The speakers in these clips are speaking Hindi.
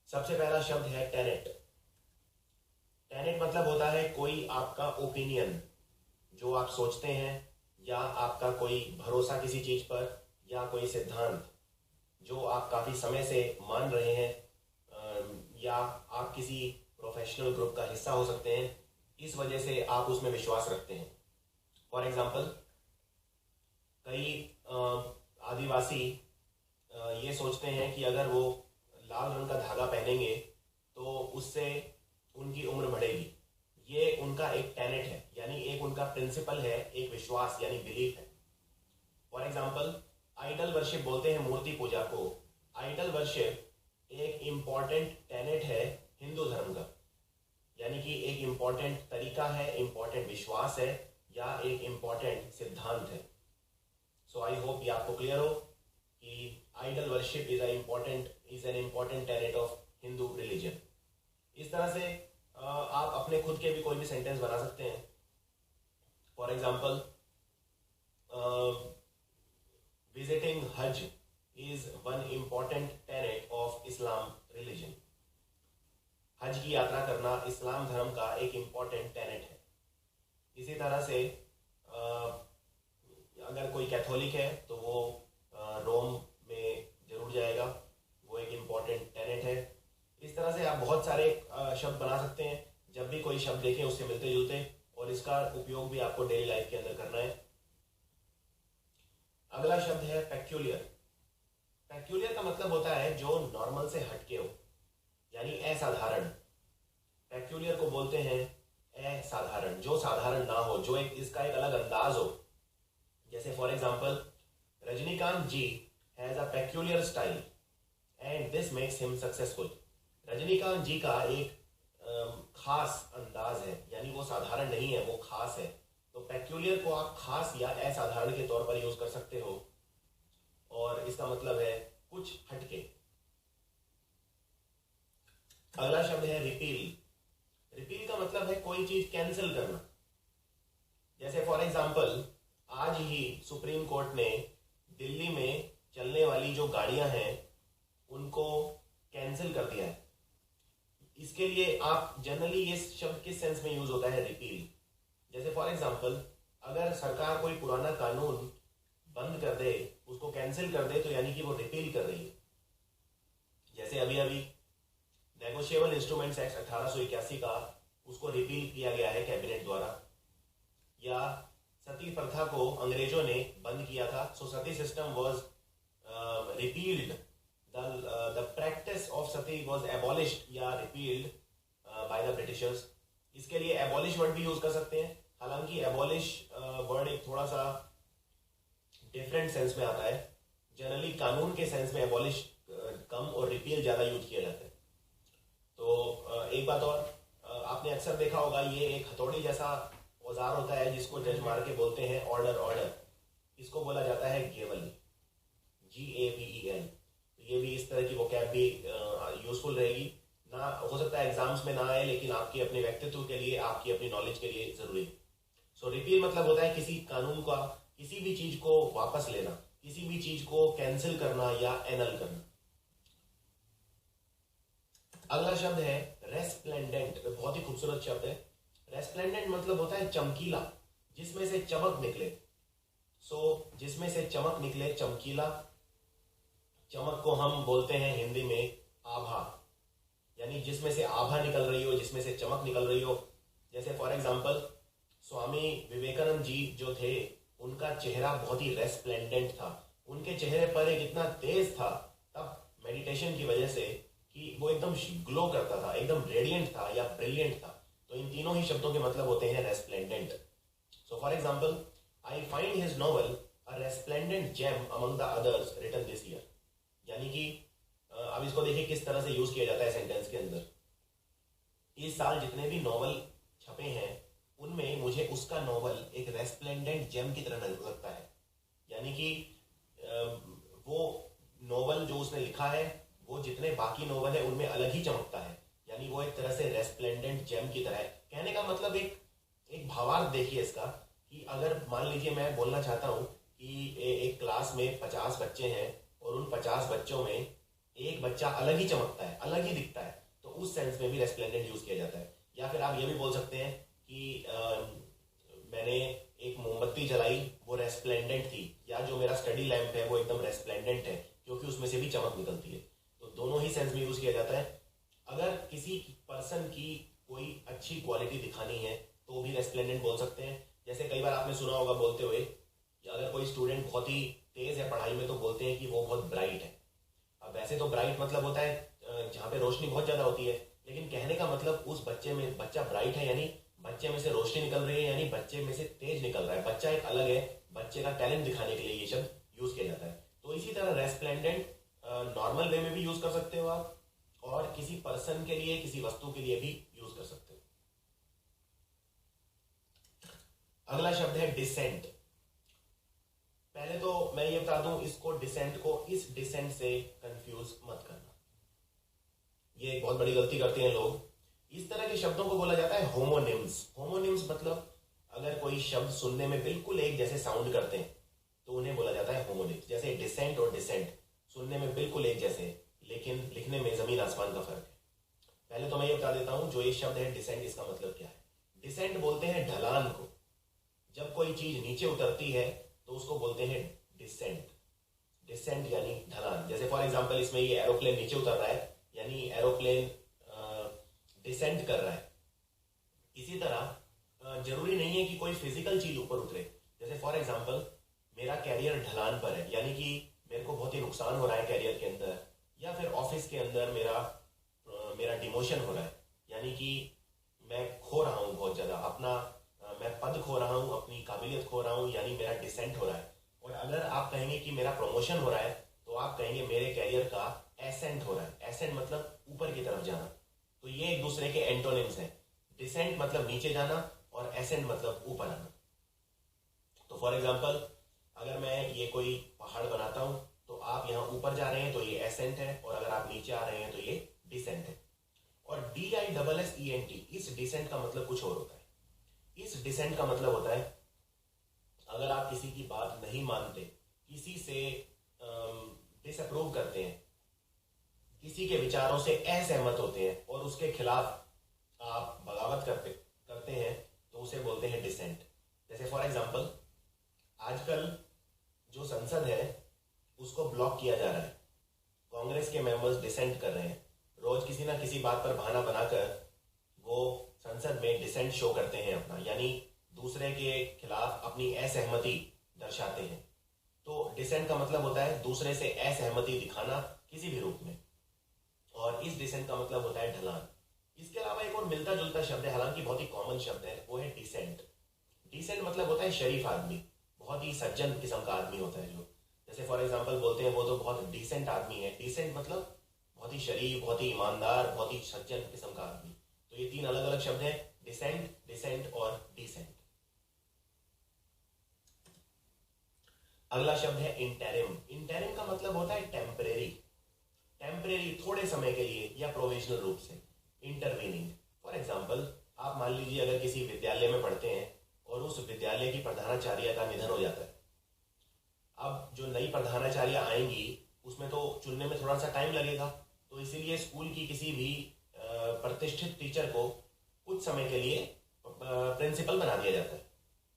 सबसे पहला शब्द है टेनेट। टेनेट मतलब होता है कोई आपका ओपिनियन, जो आप सोचते हैं, या आपका कोई भरोसा किसी चीज पर, या कोई सिद्धांत जो आप काफी समय से मान रहे हैं, या आप किसी प्रोफेशनल ग्रुप का हिस्सा हो सकते हैं, इस वजह से आप उसमें विश्वास रखते हैं। फॉर एग्जाम्पल, कई आदिवासी ये सोचते हैं कि अगर वो लाल रंग का धागा पहनेंगे तो उससे उनकी उम्र बढ़ेगी। ये उनका एक टेनेट है, यानी एक उनका प्रिंसिपल है, एक विश्वास यानी बिलीफ है। फॉर एग्जाम्पल, आइडल वर्शिप बोलते हैं मूर्ति पूजा को। आइडल वर्शिप एक इंपॉर्टेंट टेनेट है हिंदू धर्म का, यानी कि एक इंपॉर्टेंट तरीका है, इंपॉर्टेंट विश्वास है, या एक इंपॉर्टेंट सिद्धांत है। सो आई होप ये आपको क्लियर हो कि idol worship is an important tenet of Hindu religion. इस तरह से आप अपने खुद के भी कोई भी सेंटेंस बना सकते हैं। फॉर एग्जाम्पल, विजिटिंग हज is one important tenet of Islam religion. हज की यात्रा करना इस्लाम धर्म का एक इंपॉर्टेंट टेनेट है। इसी तरह से अगर कोई कैथोलिक है तो वो रोम में जरूर जाएगा, वो एक इंपॉर्टेंट टेनेट है। इस तरह से आप बहुत सारे शब्द बना सकते हैं। जब भी कोई शब्द देखें उससे मिलते जुलते, और इसका उपयोग भी आपको डेली लाइफ के अंदर करना है। अगला शब्द है पेक्यूलियर। पेक्यूलियर का मतलब होता है जो नॉर्मल से हटके हो, यानी असाधारण। पेक्यूलियर को बोलते हैं असाधारण, जो साधारण ना हो, जो इसका एक अलग अंदाज हो। जैसे for example, Rajinikanth ji has a peculiar style and this makes him successful. Rajinikanth ji का एक खास अंदाज है, यानी वो साधारण नहीं है, वो खास है। तो पेक्यूलियर को आप खास या असाधारण के तौर पर यूज कर सकते हो, और इसका मतलब है कुछ हटके। अगला शब्द है रिपील। रिपील का मतलब है कोई चीज कैंसिल करना। जैसे फॉर एग्जाम्पल, आज ही सुप्रीम कोर्ट ने दिल्ली में चलने वाली जो गाड़ियां हैं उनको कैंसिल कर दिया है। इसके लिए आप जनरली ये शब्द किस सेंस में यूज होता है, रिपील। जैसे फॉर एग्जाम्पल, अगर सरकार कोई पुराना कानून बंद कर दे, उसको कैंसिल कर दे, तो यानी कि वो रिपील कर रही है। जैसे अभी अभी नेगोशिएबल इंस्ट्रूमेंट्स एक्ट 1881 का उसको रिपील किया गया है कैबिनेट द्वारा। या सती प्रथा को अंग्रेजों ने बंद किया था। So sati system was repealed, the practice of sati was abolished या रिपील्ड बाय द ब्रिटिशर्स। इसके लिए एबॉलिश वर्ड भी यूज कर सकते हैं। हालांकि एबॉलिश वर्ड एक थोड़ा सा डिफरेंट सेंस में आता है। जनरली कानून के सेंस में एबॉलिश कम और रिपील ज्यादा यूज किया जाता है। तो एक बात और, आपने अक्सर देखा होगा, ये एक हथौड़ी जैसा औजार होता है जिसको जज मार के बोलते हैं ऑर्डर ऑर्डर। इसको बोला जाता है गेवल, GAVEL। ये भी इस तरह की वोकैब भी यूजफुल रहेगी। ना हो सकता है एग्जाम्स में ना आए, लेकिन आपके अपने व्यक्तित्व के लिए, आपकी अपनी नॉलेज के लिए जरूरी है। सो रिपील मतलब होता है किसी कानून का, किसी भी चीज को वापस लेना, किसी भी चीज को कैंसिल करना या एनल करना। अगला शब्द है रेस्प्लेंडेंट। बहुत ही खूबसूरत शब्द है। रेस्प्लेंडेंट मतलब होता है चमकीला, जिसमें से चमक निकले। जिसमें से चमक निकले, चमकीला। चमक को हम बोलते हैं हिंदी में आभा, यानी जिसमें से आभा निकल रही हो, जिसमें से चमक निकल रही हो। जैसे फॉर एग्जाम्पल, स्वामी विवेकानंद जी जो थे, उनका चेहरा बहुत ही रेस्प्लेंडेंट था। उनके चेहरे पर एक इतना तेज था तब मेडिटेशन की वजह से, कि वो एकदम ग्लो करता था, एकदम रेडियंट था या ब्रिलियंट था। तो इन तीनों ही शब्दों के मतलब होते हैं resplendent. So for example, I find his novel a resplendent gem among the others written this year. यानी कि अब इसको देखिए किस तरह से यूज किया जाता है सेंटेंस के अंदर। इस साल जितने भी नॉवल छपे हैं उनमें मुझे उसका नॉवल एक रेस्प्लेंडेंट जेम की तरह नजर लगता है। यानी कि वो नॉवल जो उसने लिखा है वो जितने बाकी नॉवल है उनमें अलग ही चमकता है। यानी वो एक तरह से रेस्प्लेंडेंट जेम की तरह है। कहने का मतलब एक भावार्थ देखिए इसका, कि अगर मान लीजिए मैं बोलना चाहता हूं कि एक क्लास में 50 बच्चे हैं और उन 50 बच्चों में एक बच्चा अलग ही चमकता है, अलग ही दिखता है, तो उस सेंस में भी रेस्प्लेंडेंट यूज किया जाता है। या फिर आप ये भी बोल सकते हैं कि मैंने एक मोमबत्ती जलाई, वो रेस्प्लेंडेंट थी, या जो मेरा स्टडी लैंप है वो एकदम रेस्प्लेंडेंट है क्योंकि उसमें से भी चमक निकलती है। तो दोनों ही सेंस में यूज किया जाता है। अगर किसी पर्सन की कोई अच्छी क्वालिटी दिखानी है तो भी रेस्प्लेंडेंट बोल सकते हैं। जैसे कई बार आपने सुना होगा बोलते हुए कि अगर कोई स्टूडेंट बहुत ही तेज है पढ़ाई में तो बोलते हैं कि वो बहुत ब्राइट है। अब वैसे तो ब्राइट मतलब होता है जहाँ पे रोशनी बहुत ज्यादा होती है, लेकिन कहने का मतलब उस बच्चे में, बच्चा ब्राइट है यानी बच्चे में से रोशनी निकल रही है, यानी बच्चे में से तेज निकल रहा है, बच्चा एक अलग है, बच्चे का टैलेंट दिखाने के लिए ये शब्द यूज किया जाता है। तो इसी तरह रेस्प्लेंडेंट नॉर्मल वे में भी यूज कर सकते हो आप, और किसी पर्सन के लिए, किसी वस्तु के लिए भी यूज कर सकते हो। अगला शब्द है डिसेंट। पहले तो मैं ये बता दूं, इसको डिसेंट को इस डिसेंट से कंफ्यूज मत करना, ये एक बहुत बड़ी गलती करते हैं लोग। इस तरह के शब्दों को बोला जाता है होमोनिम्स। होमोनिम्स मतलब अगर कोई शब्द सुनने में बिल्कुल एक जैसे साउंड करते हैं तो उन्हें बोला जाता है होमोनिम्स। जैसे डिसेंट और डिसेंट सुनने में बिल्कुल एक जैसे, लेकिन लिखने में जमीन आसमान का फर्क है। पहले तो मैं ये बता देता हूं, जो ये शब्द है डिसेंट, इसका मतलब क्या है। डिसेंट बोलते हैं ढलान को। जब कोई चीज नीचे उतरती है तो उसको बोलते हैं डिसेंट। डिसेंट यानी ढलान। जैसे फॉर एग्जांपल इसमें ये एरोप्लेन नीचे उतर रहा है, यानी एरोप्लेन डिसेंट कर रहा है। इसी तरह जरूरी नहीं है कि कोई फिजिकल चीज ऊपर उतरे। जैसे फॉर एग्जांपल मेरा कैरियर ढलान पर है, यानी कि मेरे को बहुत ही नुकसान हो रहा है कैरियर के अंदर, या फिर ऑफिस के अंदर मेरा डिमोशन हो रहा है, यानी कि मैं खो रहा हूं बहुत ज्यादा अपना, मैं पद खो रहा हूं, अपनी काबिलियत खो रहा हूं, यानी मेरा डिसेंट हो रहा है। और अगर आप कहेंगे कि मेरा प्रमोशन हो रहा है तो आप कहेंगे मेरे कैरियर का एसेंट हो रहा है। एसेंट मतलब ऊपर की तरफ जाना। तो ये एक दूसरे के एंटोनिम्स हैं। डिसेंट मतलब नीचे जाना और एसेंट मतलब ऊपर आना। तो फॉर एग्जांपल अगर मैं ये कोई पहाड़ बनाता हूं तो आप यहां ऊपर जा रहे हैं तो ये एसेंट है, और अगर आप नीचे आ रहे हैं तो ये डिसेंट है। और DISSENT, इस डिसेंट का मतलब कुछ और होता है। इस डिसेंट का मतलब होता है अगर आप किसी की बात नहीं मानते, किसी से डिसअप्रूव करते हैं, किसी के विचारों से असहमत होते हैं और उसके खिलाफ आप बगावत करते हैं तो उसे बोलते हैं डिसेंट। जैसे फॉर एग्जांपल आजकल जो संसद है उसको ब्लॉक किया जा रहा है, कांग्रेस के मेंबर्स डिसेंट कर रहे हैं, रोज किसी ना किसी बात पर बहाना बनाकर वो संसद में डिसेंट शो करते हैं अपना, यानी दूसरे के खिलाफ अपनी असहमति दर्शाते हैं। तो डिसेंट का मतलब होता है दूसरे से असहमति दिखाना किसी भी रूप में, और इस डिसेंट का मतलब होता है ढलान। इसके अलावा एक और मिलता जुलता शब्द है, हालांकि बहुत ही कॉमन शब्द है, वो है डिसेंट। डिसेंट मतलब होता है शरीफ आदमी, बहुत ही सज्जन किस्म का आदमी होता है जो, जैसे फॉर एग्जांपल बोलते हैं वो तो बहुत डिसेंट आदमी है। डिसेंट मतलब बहुत ही शरीफ, बहुत ही ईमानदार, बहुत ही सज्जन किस्म का आदमी। तो ये तीन अलग अलग शब्द हैं, डिसेंट, डिसेंट और डिसेंट। अगला शब्द है इंटरिम। इंटरिम का मतलब होता है टेम्परेरी। टेम्परेरी थोड़े समय के लिए या प्रोविजनल रूप से। इंटरवीनिंग। फॉर एग्जांपल आप मान लीजिए अगर किसी विद्यालय में पढ़ते हैं और उस विद्यालय की प्रधानाचार्य का निधन हो जाता है। अब जो नई प्रधानाचार्य आएंगी उसमें तो चुनने में थोड़ा सा टाइम लगेगा, तो इसीलिए स्कूल की किसी भी प्रतिष्ठित टीचर को कुछ समय के लिए प्रिंसिपल बना दिया जाता है,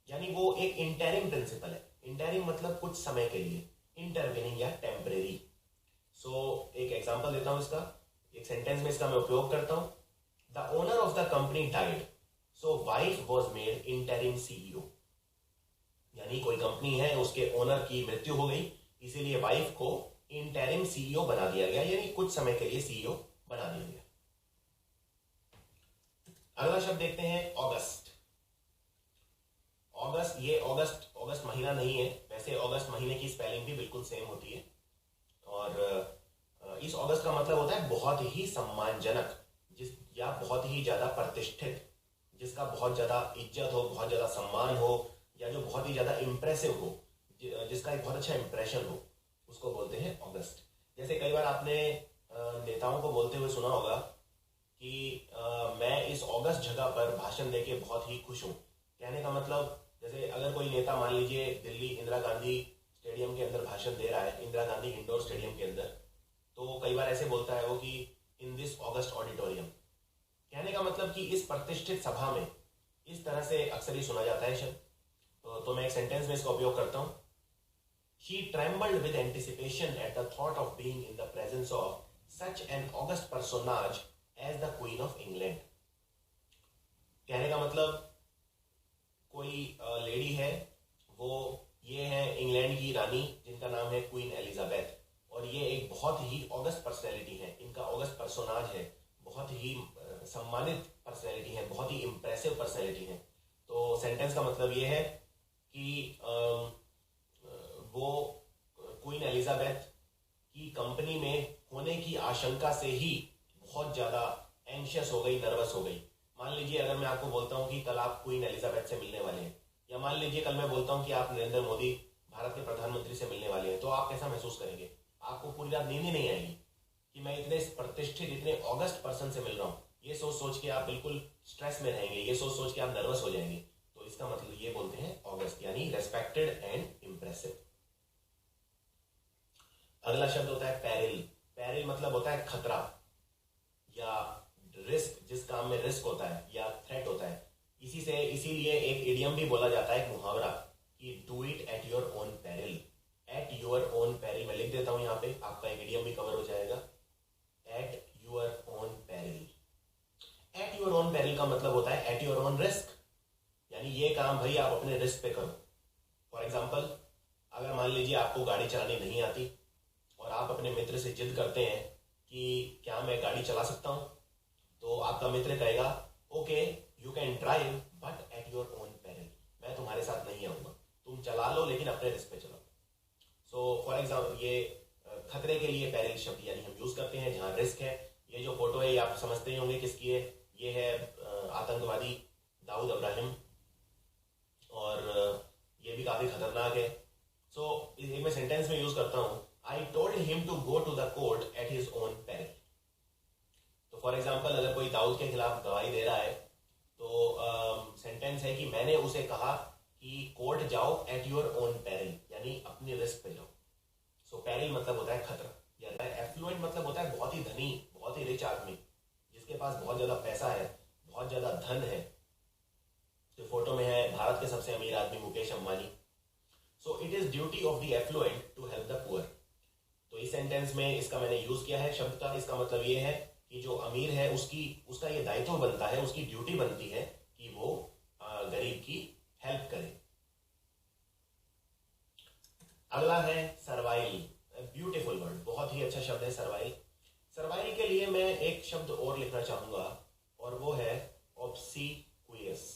यानी वो एक इंटरिम प्रिंसिपल है। इंटरिम मतलब कुछ समय के लिए, इंटरवीनिंग या टेम्परेरी। एक एग्जांपल देता हूं इसका, एक सेंटेंस में इसका मैं उपयोग करता हूं। The owner of the company died, so wife was made interim CEO। यानी कोई कंपनी है, उसके ओनर की मृत्यु हो गई, इसीलिए वाइफ को इंटरिम CEO बना दिया गया, यानी कुछ समय के लिए CEO बना दिया गया। अगला शब्द देखते हैं अगस्त। अगस्त, ये अगस्त महीना नहीं है, वैसे अगस्त महीने की स्पेलिंग भी बिल्कुल सेम होती है। और इस अगस्त का मतलब होता है बहुत ही सम्मानजनक, या बहुत ही ज्यादा प्रतिष्ठित, जिसका बहुत ज्यादा इज्जत हो, बहुत ज्यादा सम्मान हो, या जो बहुत ही ज्यादा इंप्रेसिव हो, जिसका एक बहुत अच्छा इंप्रेशन हो, उसको बोलते हैं अगस्त। जैसे कई बार आपने नेताओं को बोलते हुए सुना होगा कि मैं इस अगस्त जगह पर भाषण देके बहुत ही खुश हूं। कहने का मतलब जैसे अगर कोई नेता मान लीजिए दिल्ली इंदिरा गांधी स्टेडियम के अंदर भाषण दे रहा है, इंदिरा गांधी इंडोर स्टेडियम के अंदर, तो कई बार ऐसे बोलता है वो कि इन दिस ऑगस्ट ऑडिटोरियम, कहने का मतलब कि इस प्रतिष्ठित सभा में, इस तरह से अक्सर ही सुना जाता है शब्द। तो मैं एक सेंटेंस में इसका उपयोग करता हूं। She trembled with anticipation at the thought of being in the presence of such an august personage as the Queen of England. कहने का मतलब कोई लेडी है, वो ये है इंग्लैंड की रानी जिनका नाम है क्वीन एलिजाबेथ, और ये एक बहुत ही ऑगस्ट पर्सनैलिटी है, इनका ऑगस्ट पर्सोनाज है, बहुत ही सम्मानित पर्सनैलिटी है, बहुत ही इंप्रेसिव पर्सनैलिटी है। तो सेंटेंस का मतलब ये है कि वो क्वीन एलिजाबेथ की कंपनी में होने की आशंका से ही बहुत ज्यादा एंशियस हो गई, नर्वस हो गई। मान लीजिए अगर मैं आपको बोलता हूं कि कल आप क्वीन एलिजाबेथ से मिलने वाले हैं, या मान लीजिए कल मैं बोलता हूं कि आप नरेंद्र मोदी भारत के प्रधानमंत्री से मिलने वाले हैं, तो आप कैसा महसूस करेंगे? आपको पूरी रात नींद ही नहीं आएगी कि मैं इतने प्रतिष्ठित, इतने ऑगस्ट पर्सन से मिल रहा हूं। ये सोच सोच के आप बिल्कुल स्ट्रेस में रहेंगे, ये सोच सोच के आप नर्वस हो जाएंगे। तो इसका मतलब ये बोलते हैं ऑगस्ट, यानी रेस्पेक्टेड एंड इंप्रेसिव। अगला शब्द होता है पेरिल। पेरिल मतलब होता है खतरा या रिस्क, जिस काम में रिस्क होता है या थ्रेट होता है। इसीलिए एक इडियम भी बोला जाता है, एक मुहावरा, कि do it at your own peril. At your own peril मैं लिख देता हूं यहां पे, आपका एक इडियम भी कवर हो जाएगा। At your own peril. At your own peril का मतलब होता है एट योर ओन रिस्क, यानी ये काम भाई आप अपने रिस्क पे करो। फॉर एग्जाम्पल, अगर मान लीजिए आपको गाड़ी चलानी नहीं आती और आप अपने मित्र से जिद करते हैं कि क्या मैं गाड़ी चला सकता हूं, तो आपका मित्र कहेगा okay you can drive but at your own peril, मैं तुम्हारे साथ नहीं आऊंगा, तुम चला लो लेकिन अपने रिस्क पे चलाओ। सो फॉर एग्जाम्पल, ये खतरे के लिए पेरिल शब्द यानी हम यूज करते हैं जहां रिस्क है। ये जो फोटो है ये आप समझते ही होंगे किसकी है, ये है आतंकवादी दाऊद इब्राहिम, और ये भी काफी खतरनाक है। सो एक मैं सेंटेंस में यूज करता हूं, I told him to go to the court at his own peril. तो फॉर एग्जाम्पल, अगर कोई दाऊद के खिलाफ गवाही दे रहा है तो सेंटेंस है कि मैंने उसे कहा कि कोर्ट जाओ एट योर ओन पेरिल, यानी अपनी रिस्क पे जाओ। सो पेरिल मतलब होता है खतरा, या एफ्लुएंट मतलब होता है बहुत ही धनी, बहुत ही रिच आदमी, जिसके पास बहुत ज्यादा पैसा है, बहुत ज्यादा धन है। तो फोटो में है भारत के सबसे अमीर आदमी Mukesh Ambani. So it is duty of the affluent to help the poor. तो इस सेंटेंस में इसका मैंने यूज किया है शब्द का। इसका मतलब ये है कि जो अमीर है उसका ये दायित्व बनता है, उसकी ड्यूटी बनती है कि वो गरीब की हेल्प करे। अगला है सर्वाइल। ब्यूटीफुल वर्ड, बहुत ही अच्छा शब्द है सर्वाइल। सर्वाइल के लिए मैं एक शब्द और लिखना चाहूंगा और वो है ऑब्सीक्वियस।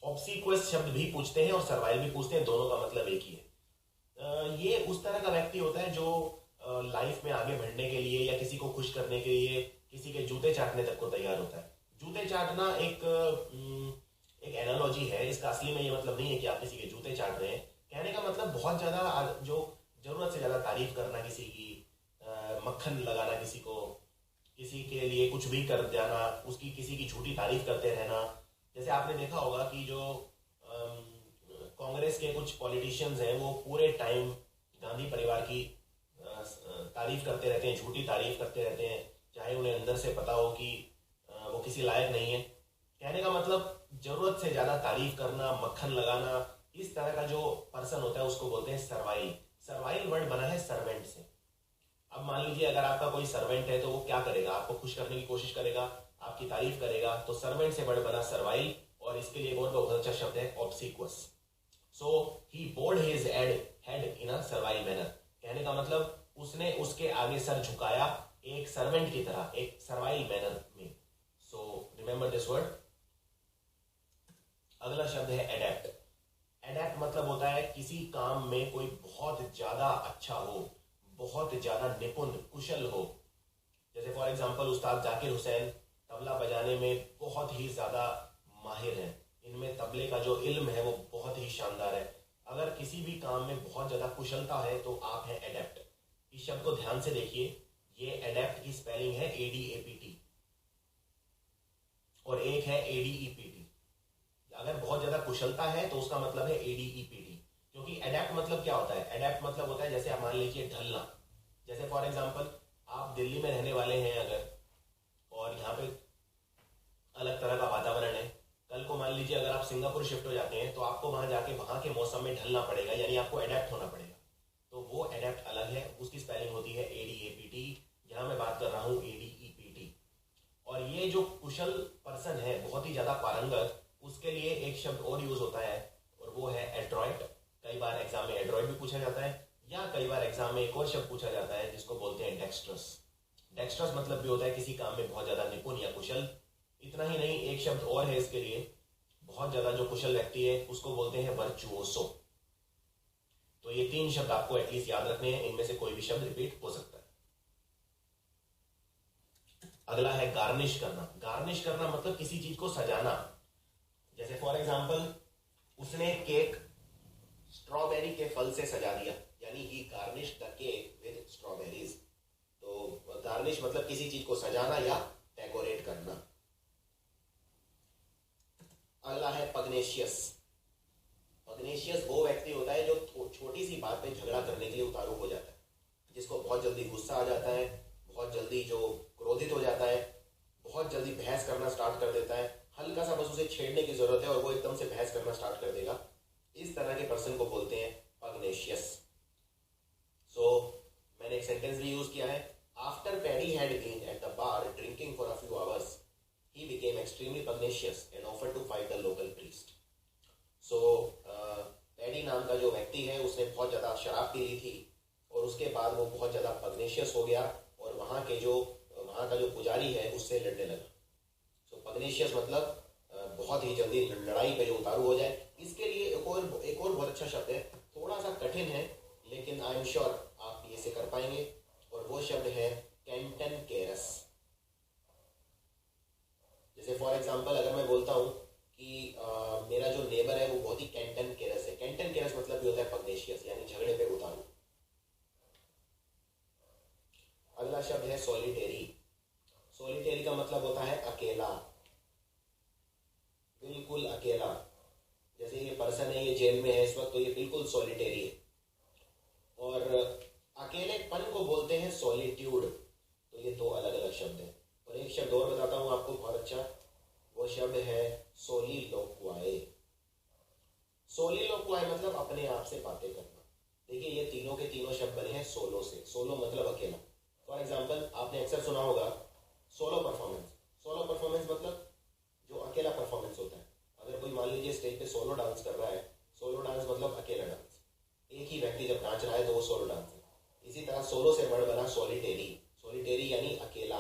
ऑब्सीक्वियस शब्द भी पूछते हैं और सर्वाइल भी पूछते हैं, दोनों का मतलब एक ही है। ये उस तरह का व्यक्ति होता है जो लाइफ में आगे बढ़ने के लिए या किसी को खुश करने के लिए किसी के जूते चाटने तक को तैयार होता है। जूते चाटना एक एनालॉजी है, इसका असली में ये मतलब नहीं है कि आप किसी के जूते चाट रहे हैं। कहने का मतलब बहुत ज्यादा जो जरूरत से ज्यादा तारीफ करना किसी की, मक्खन लगाना किसी को, किसी के लिए कुछ भी कर देना, उसकी किसी की झूठी तारीफ करते रहना। जैसे आपने देखा होगा कि जो कांग्रेस के कुछ पॉलिटिशियंस हैं वो पूरे टाइम गांधी परिवार की तारीफ करते रहते हैं, झूठी तारीफ करते रहते हैं, चाहे उन्हें अंदर से पता हो कि वो किसी लायक नहीं है। कहने का मतलब जरूरत से ज्यादा तारीफ करना, मक्खन लगाना, इस तरह का जो पर्सन होता है उसको बोलते हैं सर्वाइल। सर्वाइल वर्ड बना है सर्वेंट से। अब मान लीजिए अगर आपका कोई सर्वेंट है तो वो क्या करेगा, आपको खुश करने की कोशिश करेगा, आपकी तारीफ करेगा। तो सर्वेंट से वर्ड बना सर्वाइल, और इसके लिए और बहुत अच्छा शब्द है obsequious. So he bowed his head in a servile manner. कहने का मतलब उसने उसके आगे सर झुकाया एक सर्वेंट की तरह, एक सर्वाइल मैनर में। So remember this word. अगला शब्द है एडेप्ट। एडेप्ट मतलब होता है किसी काम में कोई बहुत ज्यादा अच्छा हो, बहुत ज्यादा निपुण कुशल हो। जैसे फॉर एग्जांपल उस्ताद जाकिर हुसैन तबला बजाने में बहुत ही ज्यादा माहिर हैं, इनमें तबले का जो इल्म है वो बहुत ही शानदार है। अगर किसी भी काम में बहुत ज्यादा कुशलता है तो आप हैं एडेप्ट। इस शब्द को ध्यान से देखिए, ये एडेप्ट की स्पेलिंग है ADAPT और एक है ADEPT। अगर बहुत ज्यादा कुशलता है तो उसका मतलब है ADEPT, क्योंकि अडेप्ट मतलब क्या होता है? अडेप्ट मतलब होता है जैसे आप मान लीजिए ढलना। जैसे फॉर एग्जांपल आप दिल्ली में रहने वाले हैं अगर, और यहाँ पे अलग तरह का वातावरण है, कल को मान लीजिए अगर आप सिंगापुर शिफ्ट हो जाते हैं तो आपको वहां जाके वहां के मौसम में ढलना पड़ेगा, यानी आपको अडेप्ट होना पड़ेगा। तो वो अडेप्ट अलग है, उसकी स्पेलिंग होती है ADAPT। यहाँ मैं बात कर रहा हूँ ADEPT। और ये जो कुशल पर्सन है, बहुत ही ज्यादा पारंगत, उसके लिए एक शब्द और यूज होता है और वो है एड्रॉइट। कई बार एग्जाम में एड्रॉइट भी पूछा जाता है, या कई बार एग्जाम में एक और शब्द पूछा जाता है जिसको बोलते हैं डेक्स्ट्रस। डेक्स्ट्रस मतलब भी होता है किसी काम में बहुत ज्यादा निपुण या कुशल। इतना ही नहीं, एक शब्द और है इसके लिए, बहुत ज्यादा जो कुशल व्यक्ति है उसको बोलते हैं वर्चुओसो। तो ये 3 शब्द आपको एटलीस्ट याद रखने हैं, इनमें से कोई भी शब्द रिपीट हो सकता है। अगला है गार्निश करना। गार्निश करना मतलब किसी चीज को सजाना। जैसे फॉर एग्जांपल उसने केक स्ट्रॉबेरी के फल से सजा दिया, यानी he garnish the cake with strawberries. तो गार्निश मतलब किसी चीज को सजाना या डेकोरेट करना। अगला है पग्नेशियस। पग्नेशियस वो व्यक्ति होता है जो छोटी सी बात पे झगड़ा करने के लिए उतारू हो जाता है, जिसको बहुत जल्दी गुस्सा आ जाता है, बहुत जल्दी जो क्रोधित हो जाता है, बहुत जल्दी बहस करना स्टार्ट कर देता है। हल्का सा बस उसे छेड़ने की जरूरत है और वो एकदम से बहस करना स्टार्ट कर देगा। इस तरह के पर्सन को बोलते हैं पग्नेशियस। सो मैंने एक सेंटेंस भी यूज किया है, after Paddy had been at the bar drinking for a few hours he became extremely pugnacious and offered to fight the local priest. So paddy नाम का जो व्यक्ति है उसने बहुत ज़्यादा शराब पी ली थी और उसके बाद वो बहुत ज़्यादा पग्नेशियस हो गया और वहाँ का जो पुजारी है उससे लड़ने लगा। सो पग्नेशियस मतलब बहुत ही जल्दी लड़ाई पे जो उतारू हो जाए। इसके लिए एक और बहुत अच्छा शब्द है, थोड़ा सा कठिन है लेकिन आई एम श्योर आप इसे कर पाएंगे, और वो शब्द है कैंटनकेरस। जैसे फॉर एग्जांपल अगर मैं बोलता हूँ कि मेरा जो नेबर है वो बहुत ही कैंटनकेरस है। कैंटनकेरस मतलब भी होता है पग्नेशियस, यानी झगड़े पे उतारू। अगला शब्द है सॉलिटेरी। सॉलिटेरी का मतलब होता है अकेला, बिल्कुल अकेला। जैसे ये पर्सन है, ये जेल में है इस वक्त, तो ये बिल्कुल सॉलिटेरी है। और अकेलेपन को बोलते हैं सॉलिट्यूड। तो ये 2 अलग अलग शब्द हैं। और एक शब्द और बताता हूं आपको बहुत अच्छा, वो शब्द है सोलिलोक्वाई। सोलिलोक्वाई मतलब अपने आप से बातें करना। देखिए ये तीनों के तीनों शब्द बने हैं सोलो से। सोलो मतलब अकेला। फॉर एग्जांपल आपने अक्सर सुना होगा सोलो परफॉर्मेंस। सोलो परफॉर्मेंस मतलब जो अकेला परफॉर्मेंस होता है। अगर कोई मान लीजिए स्टेज पे सोलो डांस कर रहा है, सोलो डांस मतलब अकेला डांस। एक ही व्यक्ति जब नाच रहा है तो वो सोलो डांस है। इसी तरह सोलो से वर्ड बना सॉलिटेरी। सॉलिटेरी यानी अकेला,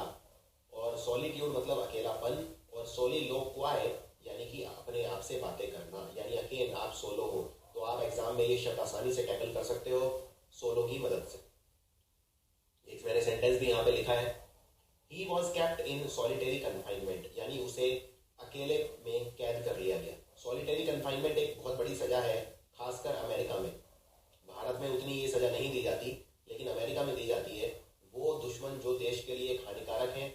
और सॉलिट्यूड मतलब अकेलापन, और सोलिलोक्वाई यानी कि अपने आप से बातें करना, यानी अकेले आप सोलो हो। तो आप एग्जाम में ये शब्द आसानी से टैकल कर सकते हो सोलो की मदद से। एक मैंने सेंटेंस भी यहाँ पे लिखा है, he was kept in solitary confinement, यानी उसे अकेले में कैद कर लिया गया। सॉलिटरी कन्फाइनमेंट एक बहुत बड़ी सजा है, खासकर अमेरिका में। भारत में उतनी ये सजा नहीं दी जाती, लेकिन अमेरिका में दी जाती है। वो दुश्मन जो देश के लिए हानिकारक हैं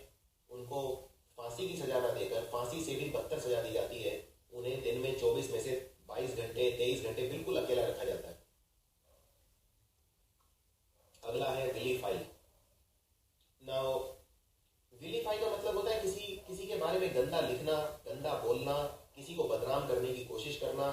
उनको फांसी की सजा ना देकर फांसी से भी बदतर सजा दी जाती है। उन्हें दिन में 24 में से 22 घंटे 23 घंटे बिल्कुल अकेला रखा जाता है। अगला है विलीफाई। नाउ विलीफाई का मतलब होता है किसी के बारे में गंदा लिखना, गंदा बोलना, किसी को बदनाम करने की कोशिश करना।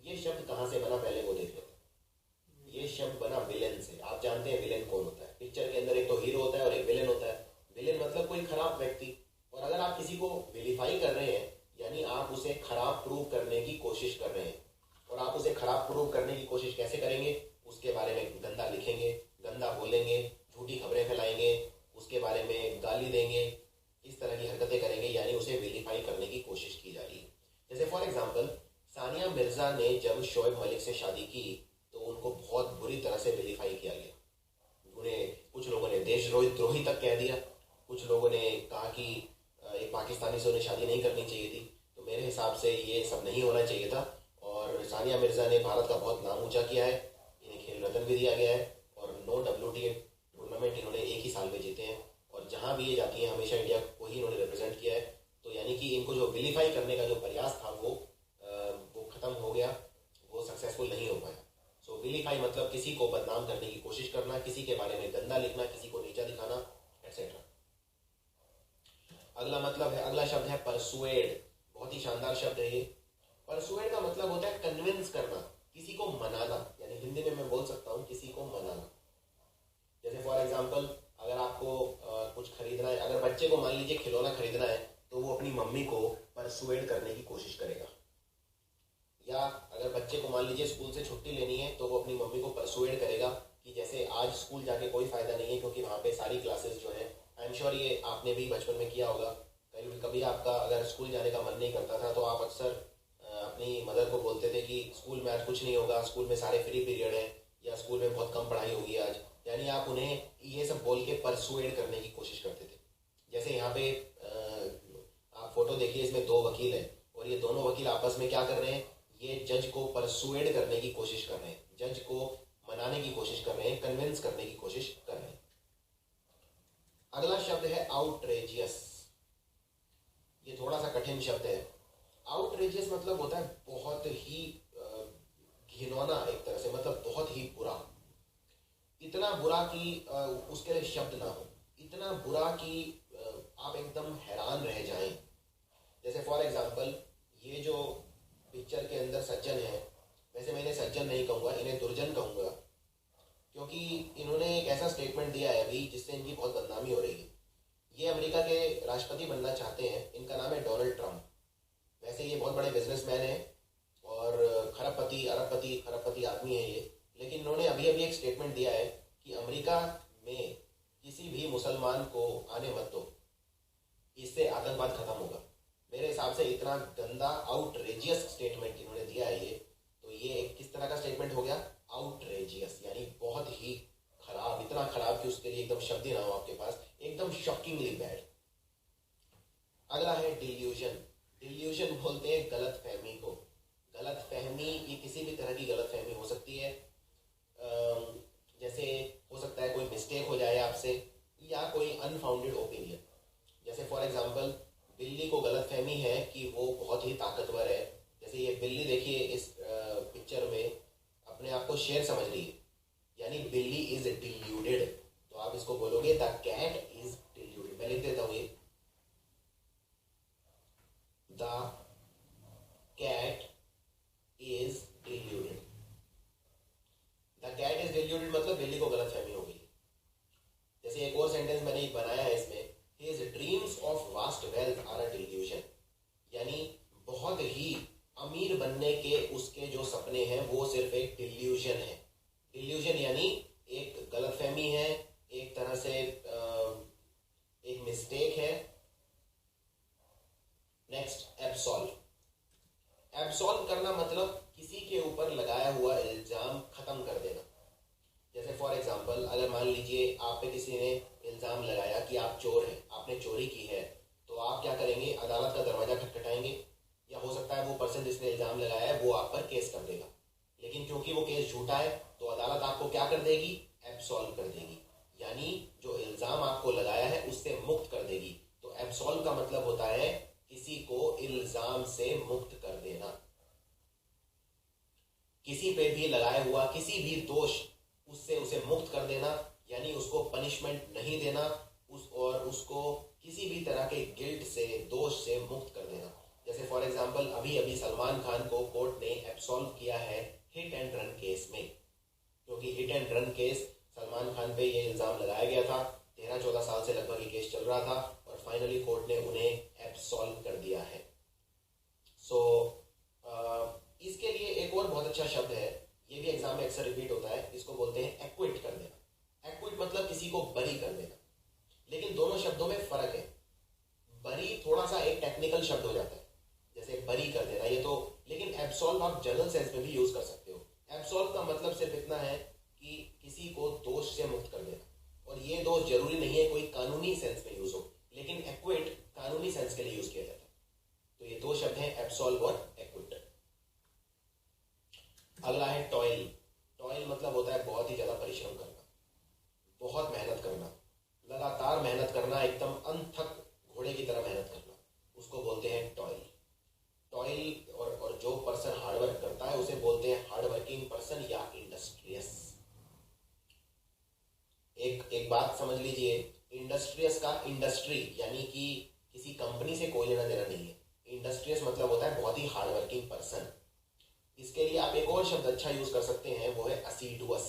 ये शब्द कहां से बना पहले वो देख लेते हैं। ये शब्द बना विलेन से। आप जानते हैं विलेन कौन होता है? पिक्चर के अंदर एक तो हीरो होता है और एक विलेन होता है। विलेन मतलब कोई खराब व्यक्ति, और अगर आप किसी को विलीफाई कर रहे हैं यानी आप उसे खराब प्रूव करने की कोशिश कर रहे हैं। और आप उसे खराब प्रूव करने की कोशिश कैसे करेंगे? उसके बारे में गंदा लिखेंगे, गंदा बोलेंगे, झूठी खबरें फैलाएंगे, उसके बारे में गाली देंगे, इस तरह की हरकतें करेंगे, यानी उसे विलीफाई करने की कोशिश की जा रही है। जैसे फॉर एग्जाम्पल सानिया मिर्जा ने जब शोएब मलिक से शादी की तो उनको बहुत बुरी तरह से विलीफाई किया गया। उन्हें कुछ लोगों ने देशद्रोही तक कह दिया। कुछ लोगों ने कहा कि एक पाकिस्तानी से उन्हें शादी नहीं करनी चाहिए थी। तो मेरे हिसाब से ये सब नहीं होना चाहिए था। और सानिया मिर्जा ने भारत का बहुत नाम ऊंचा किया है। इन्हें खेल रत्न भी दिया गया है और 9 WTA टूर्नामेंट इन्होंने एक ही साल में जीते हैं। और जहां भी ये जाती हैं हमेशा इंडिया को ही इन्होंने रिप्रेजेंट किया है। तो यानी कि इनको जो विलीफाई करने का जो प्रयास था वो खत्म हो गया, वो सक्सेसफुल नहीं हो पाया। सो विलीफाई मतलब किसी को बदनाम करने की कोशिश करना, किसी के बारे में गंदा लिखना, किसी को नीचा दिखाना, एटसेट्रा। अगला शब्द है परसुएड। बहुत ही शानदार शब्द है ये। परसुएड का मतलब होता है कन्विंस करना, किसी को मनाना, यानी हिंदी में मैं बोल सकता हूँ किसी को मनाना। जैसे फॉर एग्जाम्पल, अगर आपको कुछ खरीदना है, अगर बच्चे को मान लीजिए खिलौना खरीदना है, तो वो अपनी मम्मी को परसुएड करने की कोशिश करेगा। या अगर बच्चे को मान लीजिए स्कूल से छुट्टी लेनी है, तो वो अपनी मम्मी को परसुएड करेगा कि जैसे आज स्कूल जाके कोई फायदा नहीं है, क्योंकि वहाँ पे सारी क्लासेस जो है, आई एम श्योर ये आपने भी बचपन में किया होगा, कभी कभी आपका अगर स्कूल जाने का मन नहीं करता था, तो आप अक्सर अपनी मदर को बोलते थे कि स्कूल में आज कुछ नहीं होगा, स्कूल में सारे फ्री पीरियड है, या स्कूल में बहुत कम पढ़ाई होगी आज। यानी आप उन्हें ये सब बोल के परसुएड करने की कोशिश करते थे। जैसे यहाँ पे आप फोटो देखिए, इसमें दो वकील हैं, और ये दोनों वकील आपस में क्या कर रहे हैं, ये जज को परसुएड करने की कोशिश कर रहे हैं, जज को मनाने की कोशिश कर रहे हैं, कन्विंस करने की कोशिश कर रहे हैं। अगला शब्द है आउटरेजियस। ये थोड़ा सा कठिन शब्द है। आउटरेजियस मतलब होता है बहुत ही घिनौना, एक तरह से मतलब बहुत ही बुरा, इतना बुरा कि उसके लिए शब्द ना हो, इतना बुरा कि आप एकदम हैरान रह जाएं। जैसे फॉर एग्जांपल, ये जो पिक्चर के अंदर सज्जन है, वैसे मैं इन्हें सज्जन नहीं कहूँगा, इन्हें दुर्जन कहूँगा, क्योंकि इन्होंने एक ऐसा स्टेटमेंट दिया है अभी जिससे इनकी बहुत बदनामी हो रही है। ये अमेरिका के राष्ट्रपति बनना चाहते हैं, इनका नाम है डोनाल्ड ट्रंप। वैसे ये बहुत बड़े बिजनेसमैन हैं और खरबपति आदमी है ये, लेकिन इन्होंने अभी अभी एक स्टेटमेंट दिया है कि अमेरिका में किसी भी मुसलमान को आने मत दो, इससे आतंकवाद खत्म होगा। मेरे हिसाब से इतना गंदा आउटरेजियस स्टेटमेंट इन्होंने दिया है ये, तो ये किस तरह का स्टेटमेंट हो गया, आउटरेजियस, यानी बहुत ही खराब, इतना खराब कि उसके लिए एकदम शब्द ही ना हो आपके पास, एकदम शॉकिंगली बैड। अगला है डिल्यूजन। डिल्यूजन बोलते हैं गलत फहमी को। गलत फहमी, ये किसी भी तरह की गलत फहमी हो सकती है। जैसे हो सकता है कोई मिस्टेक हो जाए आपसे, या कोई अनफाउंडेड ओपिनियन। जैसे फॉर एग्जांपल, बिल्ली को गलत फहमी है कि वो बहुत ही ताकतवर है। जैसे ये बिल्ली देखिए इस पिक्चर में अपने आप को शेर समझ रही है, यानी बिल्ली इज डिल्यूडेड। तो आप इसको बोलोगे द कैट इज डिल्यूडेड। मैं लिख देता हूँ ये, the cat is deluded. The cat is deluded मतलब बिल्ली को गलत फहमी हो गई। जैसे एक और सेंटेंस मैंने बनाया है इसमें, His dreams of vast wealth are a delusion, यानी बहुत ही अमीर बनने के उसके जो सपने हैं वो सिर्फ एक डिल्यूजन है। डिल्यूजन यानी एक गलतफहमी है, एक तरह से एक मिस्टेक है। Next, absolve. एब्सॉल्व करना मतलब किसी के ऊपर लगाया हुआ इल्जाम खत्म कर देना। जैसे फॉर एग्जाम्पल, अगर मान लीजिए आप पे किसी ने इल्जाम लगाया कि आप चोर हैं, आपने चोरी की है, तो आप क्या करेंगे, अदालत का दरवाजा खटखटाएंगे, या हो सकता है वो पर्सन जिसने इल्जाम लगाया है वो आप पर केस कर देगा। लेकिन क्योंकि वो केस झूठा है, तो अदालत आपको क्या कर देगी, एब्सॉल्व कर देगी, यानी जो इल्जाम आपको लगाया है उससे मुक्त कर देगी। तो एब्सॉल्व का मतलब होता है किसी को इल्जाम से मुक्त कर देना, किसी पे भी लगाया हुआ किसी भी दोष उससे उसे मुक्त कर देना, यानी उसको पनिशमेंट नहीं देना, उसको किसी भी तरह के गिल्ट से, दोष से मुक्त कर देना। जैसे फॉर एग्जांपल, अभी अभी सलमान खान को कोर्ट ने एब्सॉल्व किया है हिट एंड रन केस में, क्योंकि hit and run case Salman Khan पे ये इल्जाम लगाया गया था, 13-14 साल से लगभग ये केस चल रहा था, और फाइनली कोर्ट ने उन्हें एब्सॉल्व कर दिया है। सो इसके लिए एक और बहुत अच्छा शब्द है, ये भी एग्जाम में अक्सर रिपीट होता है, इसको बोलते हैं एक्विट कर देना। एक्विट मतलब किसी को बरी कर देना, लेकिन दोनों शब्दों में फर्क है। बरी थोड़ा सा एक टेक्निकल शब्द हो जाता है, जैसे बरी कर देना ये तो, लेकिन एब्सॉल्व आप जनरल सेंस में भी यूज कर सकते हो। एब्सॉल्व का मतलब सिर्फ इतना है कि किसी को दोष से मुक्त कर देना, और ये दोष जरूरी नहीं है कोई कानूनी सेंस में यूज हो, लेकिन एक्विट कानूनी सेंस के लिए यूज किया जाता है। तो ये दो शब्द हैं, एब्सॉल्व और एक्विट। अगला है टॉयल। टॉयल मतलब होता है बहुत ही ज्यादा परिश्रम करना, बहुत मेहनत करना, लगातार मेहनत करना, एकदम अंत तक घोड़े की तरह मेहनत करना, उसको बोलते हैं टॉयल। टॉयल और जो पर्सन हार्डवर्क करता है उसे बोलते हैं हार्ड वर्किंग पर्सन या इंडस्ट्री। समझ लीजिए, इंडस्ट्रियस का इंडस्ट्री यानी कि किसी कंपनी से कोई लेना देना नहीं है। इंडस्ट्रियस मतलब होता है बहुत ही हार्ड वर्किंग पर्सन। इसके लिए आप एक और शब्द अच्छा यूज कर सकते हैं, वो है असीडुअस।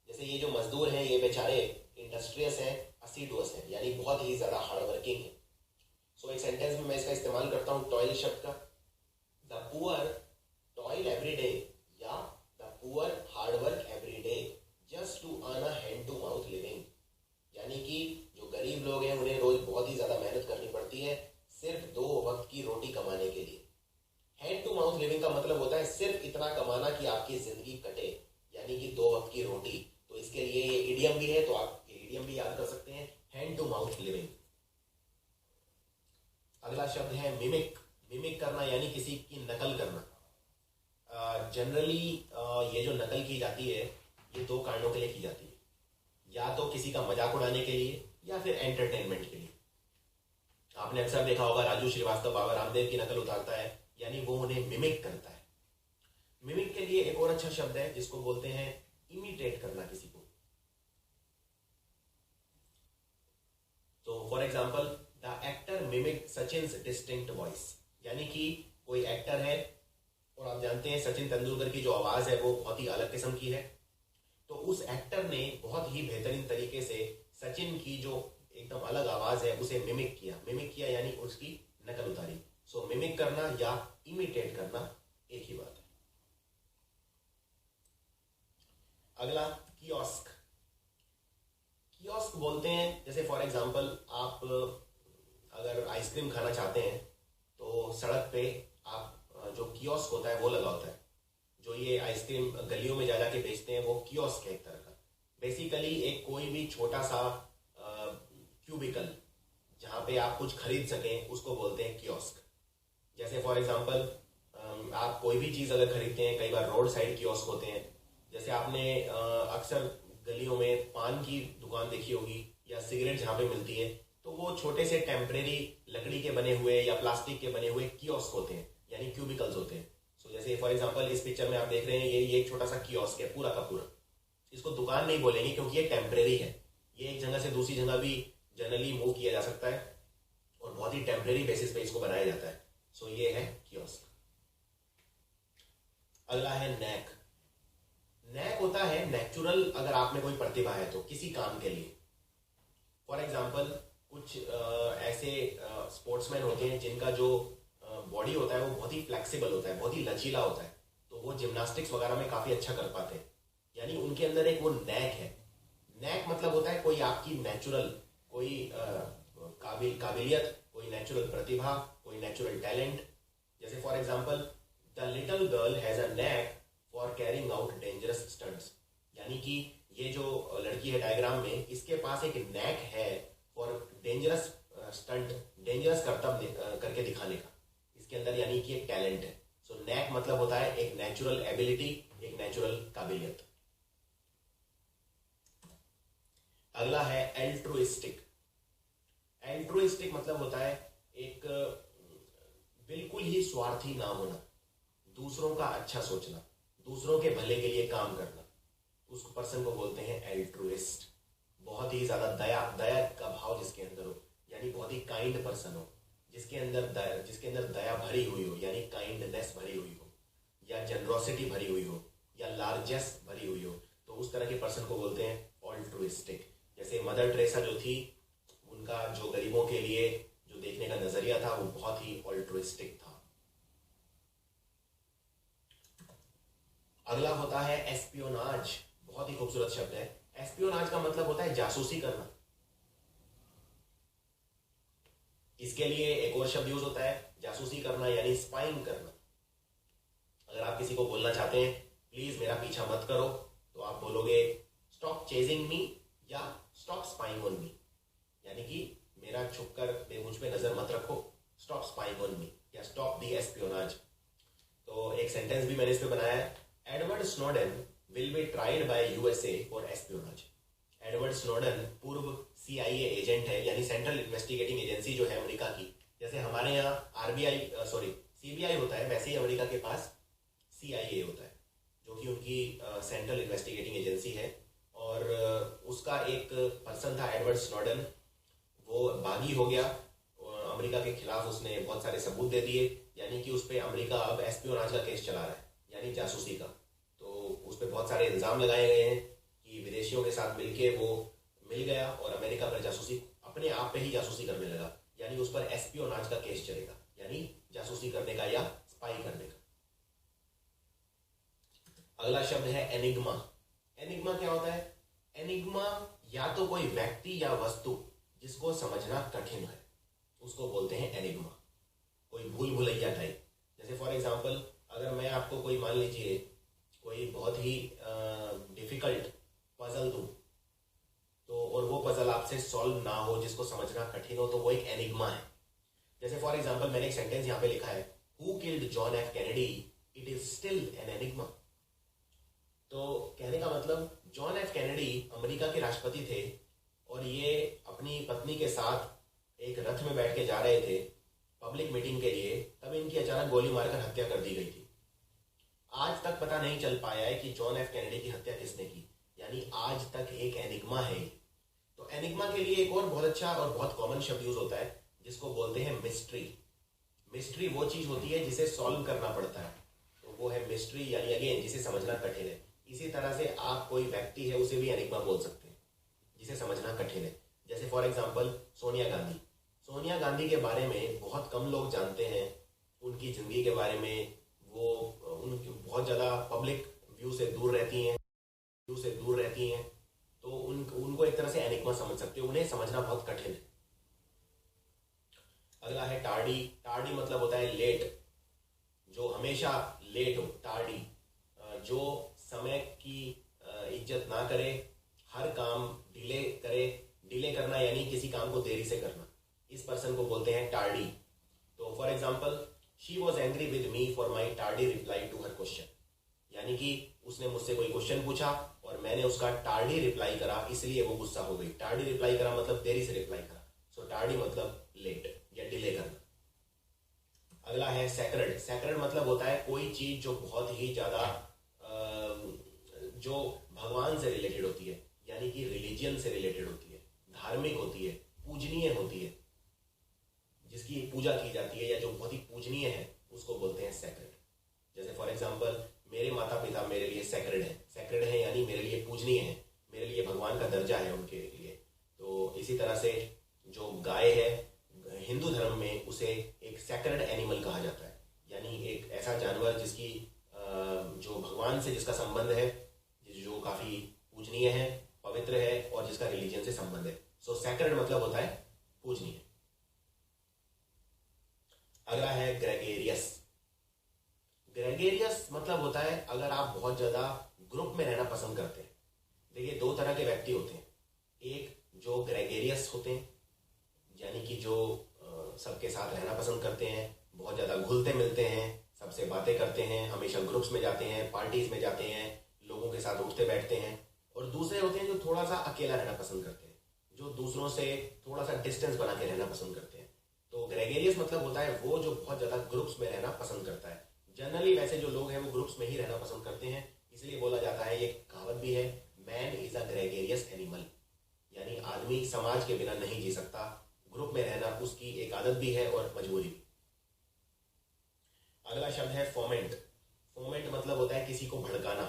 जैसे ये जो मजदूर हैं ये बेचारे इंडस्ट्रियस हैं, असीडुअस हैं, यानी बहुत ही ज्यादा हार्ड वर्किंग है। सो एक सेंटेंस में मैं इसका इस्तेमाल करता हूँ टॉयल शब्द का। The poor toil every day, या the poor hard work every day just to earn a hand to mouth living. यानी कि जो गरीब लोग हैं उन्हें रोज बहुत ही ज्यादा मेहनत करनी पड़ती है सिर्फ 2 वक्त की रोटी कमाने के लिए। हैंड टू माउथ लिविंग का मतलब होता है सिर्फ इतना कमाना कि आपकी जिंदगी कटे, यानी कि 2 वक्त की रोटी। तो इसके लिए ये इडियम भी है, तो आप ये इडियम भी याद कर सकते हैं, हैंड टू माउथ लिविंग। अगला शब्द है मिमिक। मिमिक करना यानी किसी की नकल करना। जनरली ये जो नकल की जाती है ये 2 कारणों के लिए की जाती है, या तो किसी का मजाक उड़ाने के लिए या फिर एंटरटेनमेंट के लिए। आपने अक्सर देखा होगा राजू श्रीवास्तव बाबा रामदेव की नकल उतारता है, यानी वो उन्हें मिमिक करता है। मिमिक के लिए एक और अच्छा शब्द है जिसको बोलते हैं इमिटेट करना किसी को। तो for example, the actor mimic Sachin's distinct voice, यानी कि कोई एक्टर है और आप जानते हैं सचिन तेंदुलकर की जो आवाज है वो बहुत ही अलग किस्म की है, तो उस एक्टर ने बहुत ही बेहतरीन तरीके से सचिन की जो एकदम अलग आवाज है उसे मिमिक किया। मिमिक किया यानी उसकी नकल उतारी। सो मिमिक करना या इमिटेट करना एक ही बात है। अगला कियोस्क। कियोस्क बोलते हैं, जैसे फॉर एग्जांपल आप अगर आइसक्रीम खाना चाहते हैं तो सड़क पे आप जो कियोस्क होता है वो लगा होता है। जो ये आइसक्रीम गलियों में जा जाके बेचते हैं वो कियोस्क है एक तरह का। बेसिकली एक कोई भी छोटा सा क्यूबिकल जहां पे आप कुछ खरीद सकें उसको बोलते हैं कियोस्क। जैसे फॉर एग्जांपल आप कोई भी चीज अगर खरीदते हैं, कई बार रोड साइड कियोस्क होते हैं। जैसे आपने अक्सर गलियों में पान की दुकान देखी होगी या सिगरेट जहां पे मिलती है, तो वो छोटे से टेम्परेरी लकड़ी के बने हुए या प्लास्टिक के बने हुए कियोस्क होते हैं, यानी क्यूबिकल्स होते हैं। सो जैसे फॉर एग्जांपल इस पिक्चर में आप देख रहे हैं ये एक छोटा सा कियोस्क है पूरा का पूरा। इसको दुकान नहीं बोलेंगे क्योंकि ये टेम्परेरी है, ये एक जगह से दूसरी जगह भी जनरली मूव किया जा सकता है और बहुत ही टेम्परेरी बेसिस पे इसको बनाया जाता है। सो ये है कियोस्क। अगला है नैक। नैक होता है नेचुरल, अगर आप में कोई प्रतिभा है तो किसी काम के लिए। फॉर एग्जांपल कुछ ऐसे स्पोर्ट्समैन होते हैं जिनका जो बॉडी होता है वो बहुत ही फ्लेक्सिबल होता है, बहुत ही लचीला होता है, तो वो जिम्नास्टिक्स वगैरह में काफी अच्छा कर पाते हैं, यानी उनके अंदर एक वो नैक है। नैक मतलब होता है कोई आपकी नेचुरल कोई काबिलियत, कोई नेचुरल प्रतिभा, कोई नेचुरल टैलेंट। जैसे for example, the little girl has a knack for carrying out dangerous stunts, यानी कि ये जो लड़की है डायग्राम में, इसके पास एक नैक है फॉर डेंजरस स्टंट, डेंजरस करतब करके दिखाने का, इसके अंदर यानी कि एक टैलेंट है। सो नैक मतलब होता है एक नेचुरल एबिलिटी, एक नेचुरल काबिलियत। अगला है एल्ट्रुइस्टिक। एल्ट्रुइस्टिक मतलब होता है एक बिल्कुल ही स्वार्थी ना होना, दूसरों का अच्छा सोचना, दूसरों के भले के लिए काम करना, उस पर्सन को बोलते हैं एल्ट्रुइस्ट। बहुत ही ज्यादा दया का भाव जिसके अंदर हो, यानी बहुत ही काइंड पर्सन हो, जिसके अंदर दया भरी हुई हो, यानी काइंडनेस भरी हुई हो, या जनरोसिटी भरी हुई हो, या लार्जेस भरी हुई हो, तो उस तरह के पर्सन को बोलते हैं ऑल्ट्रुइस्टिक। जैसे मदर टेरेसा जो थी, उनका जो गरीबों के लिए जो देखने का नजरिया था वो बहुत ही ऑल्ट्रुइस्टिक था। अगला होता है एस्पियोनाज। बहुत ही खूबसूरत शब्द है। एस्पियोनाज का मतलब होता है जासूसी करना। इसके लिए एक और शब्द यूज होता है जासूसी करना, यानी स्पाइंग करना। अगर आप किसी को बोलना चाहते हैं प्लीज मेरा पीछा मत करो, तो आप बोलोगे स्टॉप चेजिंग मी या स्टॉप स्पाइंग ऑन मी, यानी कि मेरा छुपकर मुझ पे नजर मत रखो, स्टॉप स्पाइंग ऑन मी या स्टॉप दी एस्पियोनाज। तो एक सेंटेंस भी मैंने इस पे बनाया है, Edward Snowden will be tried by USA for espionage. Edward Snowden पूर्व CIA एजेंट है, यानी सेंट्रल इन्वेस्टिगेटिंग एजेंसी जो है अमेरिका की। जैसे हमारे यहाँ CBI होता है, वैसे ही अमेरिका के पास CIA होता है, जो कि उनकी सेंट्रल इन्वेस्टिगेटिंग एजेंसी है। और और उसका एक पर्सन था एडवर्ड स्नोडन, वो बागी हो गया। अमेरिका के खिलाफ उसने बहुत सारे सबूत दे दिए, यानी कि उस पर अमेरिका अब एस्पियोनाज का केस चला रहा है, यानी जासूसी का। तो उस पर बहुत सारे इल्ज़ाम लगाए गए हैं कि विदेशियों के साथ मिलके वो मिल गया और अमेरिका पर जासूसी, अपने आप पे ही जासूसी करने लगा, यानी उस पर एस्पियोनाज का केस चलेगा, यानी जासूसी करने का या स्पाई करने का। अगला शब्द है एनिग्मा। एनिग्मा क्या होता है? एनिग्मा या तो कोई व्यक्ति या वस्तु जिसको समझना कठिन है, उसको बोलते हैं एनिग्मा। कोई भूल भुलैया टाइप। जैसे फॉर एग्जांपल, अगर मैं आपको कोई, मान लीजिए कोई बहुत ही डिफिकल्ट पजल दूं, तो और वो पजल आपसे सॉल्व ना हो, जिसको समझना कठिन हो, तो वो एक एनिग्मा है। जैसे फॉर एग्जांपल मैंने एक सेंटेंस यहां पे लिखा है, who killed John F Kennedy, it is still an enigma. तो कहने का मतलब, जॉन एफ कैनेडी अमेरिका के राष्ट्रपति थे और ये अपनी पत्नी के साथ एक रथ में बैठ के जा रहे थे पब्लिक मीटिंग के लिए, तब इनकी अचानक गोली मारकर हत्या कर दी गई थी। आज तक पता नहीं चल पाया है कि जॉन एफ कैनेडी की हत्या किसने की, यानी आज तक एक एनिग्मा है। तो एनिग्मा के लिए एक और बहुत अच्छा और बहुत कॉमन शब्द यूज होता है, जिसको बोलते हैं मिस्ट्री। मिस्ट्री वो चीज होती है जिसे सॉल्व करना पड़ता है, तो वो है मिस्ट्री, यानी अगेन जिसे समझना कठिन है। इसी तरह से आप कोई व्यक्ति है उसे भी एनिग्मा बोल सकते हैं, जिसे समझना कठिन है। जैसे फॉर एग्जांपल सोनिया गांधी। सोनिया गांधी के बारे में बहुत कम लोग जानते हैं, उनकी जिंदगी के बारे में। वो उनकी बहुत ज़्यादा पब्लिक व्यू से दूर रहती हैं, तो उनको एक तरह से एनिग्मा समझ सकते हो, उन्हें समझना बहुत कठिन है। अगला है टार्डी। टार्डी मतलब होता है लेट, जो हमेशा लेट हो, टार्डी। जो समय की इज्जत ना करे, हर काम डिले करे। डिले करना यानी किसी काम को देरी से करना, इस पर्सन को बोलते हैं टार्डी। तो for example, she was angry with me for my tardy reply to her question, यानी कि उसने मुझसे कोई क्वेश्चन पूछा और मैंने उसका टार्डी रिप्लाई करा, इसलिए वो गुस्सा हो गई। टार्डी रिप्लाई करा मतलब देरी से रिप्लाई करा, सो टार्डी मतलब लेट या डिले करना। अगला है सैक्रेड। सैक्रेड मतलब होता है कोई चीज जो बहुत ही ज्यादा जो भगवान से रिलेटेड होती है, यानी कि रिलीजियन से रिलेटेड होती है, धार्मिक होती है, पूजनीय होती है, जिसकी पूजा की जाती है या जो बहुत ही पूजनीय है, उसको बोलते हैं सैक्रेड। जैसे फॉर एग्जांपल, मेरे माता पिता मेरे लिए सैक्रेड है। सैक्रेड है यानी मेरे लिए पूजनीय है, मेरे लिए भगवान का दर्जा है उनके लिए। तो इसी तरह से जो गाय है हिंदू धर्म में, उसे एक सैक्रेड एनिमल कहा जाता है, यानी एक ऐसा जानवर जिसकी जो भगवान से जिसका संबंध है, जो काफी पूजनीय है, पवित्र है और जिसका रिलीजन से संबंध है। सो सैक्रेड मतलब होता है पूजनीय। अगला है ग्रेगेरियस। ग्रेगेरियस मतलब होता है अगर आप बहुत ज्यादा ग्रुप में रहना पसंद करते हैं। देखिए, दो तरह के व्यक्ति होते हैं, एक जो ग्रेगेरियस होते हैं, यानी कि जो सबके साथ रहना पसंद करते हैं, बहुत ज्यादा घुलते मिलते हैं, सबसे बातें करते हैं, हमेशा ग्रुप्स में जाते हैं, पार्टीज में जाते हैं, लोगों के साथ उठते बैठते हैं। और दूसरे होते हैं जो थोड़ा सा अकेला रहना पसंद करते हैं, जो दूसरों से थोड़ा सा डिस्टेंस बना के रहना पसंद करते हैं। तो ग्रेगेरियस मतलब होता है वो जो बहुत ज्यादा ग्रुप्स में रहना पसंद करता है। जनरली वैसे जो लोग हैं वो ग्रुप्स में ही रहना पसंद करते हैं, इसलिए बोला जाता है, ये कहावत भी है, man is a gregarious animal, यानी आदमी समाज के बिना नहीं जी सकता, ग्रुप में रहना उसकी एक आदत भी है और मजबूरी भी। अगला शब्द है फोमेंट। फोमेंट मतलब होता है किसी को भड़काना।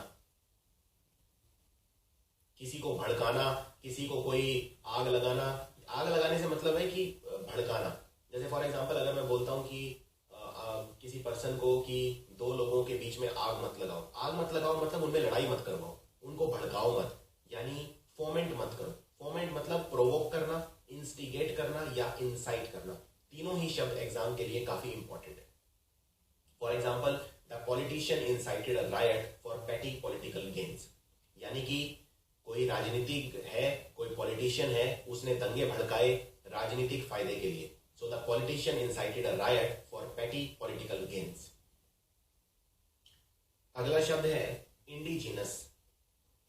किसी को भड़काना, किसी को कोई आग लगाना। आग लगाने से मतलब है कि भड़काना। जैसे फॉर एग्जांपल, अगर मैं बोलता हूं कि किसी पर्सन को कि दो लोगों के बीच में आग मत लगाओ। आग मत लगाओ मतलब उनमें लड़ाई मत करवाओ, उनको भड़काओ मत, यानी फोमेंट मत करो। फोमेंट मतलब प्रोवोक करना, इंस्टिगेट करना या इंसाइट करना। तीनों ही शब्द एग्जाम के लिए काफी इंपॉर्टेंट है। For example, the politician incited a riot for petty political gains, यानी कि कोई राजनीतिक है, कोई पॉलिटिशियन है, उसने दंगे भड़काए राजनीतिक फायदे के लिए। So the politician incited a riot for petty political gains. अगला शब्द है इंडिजिनस।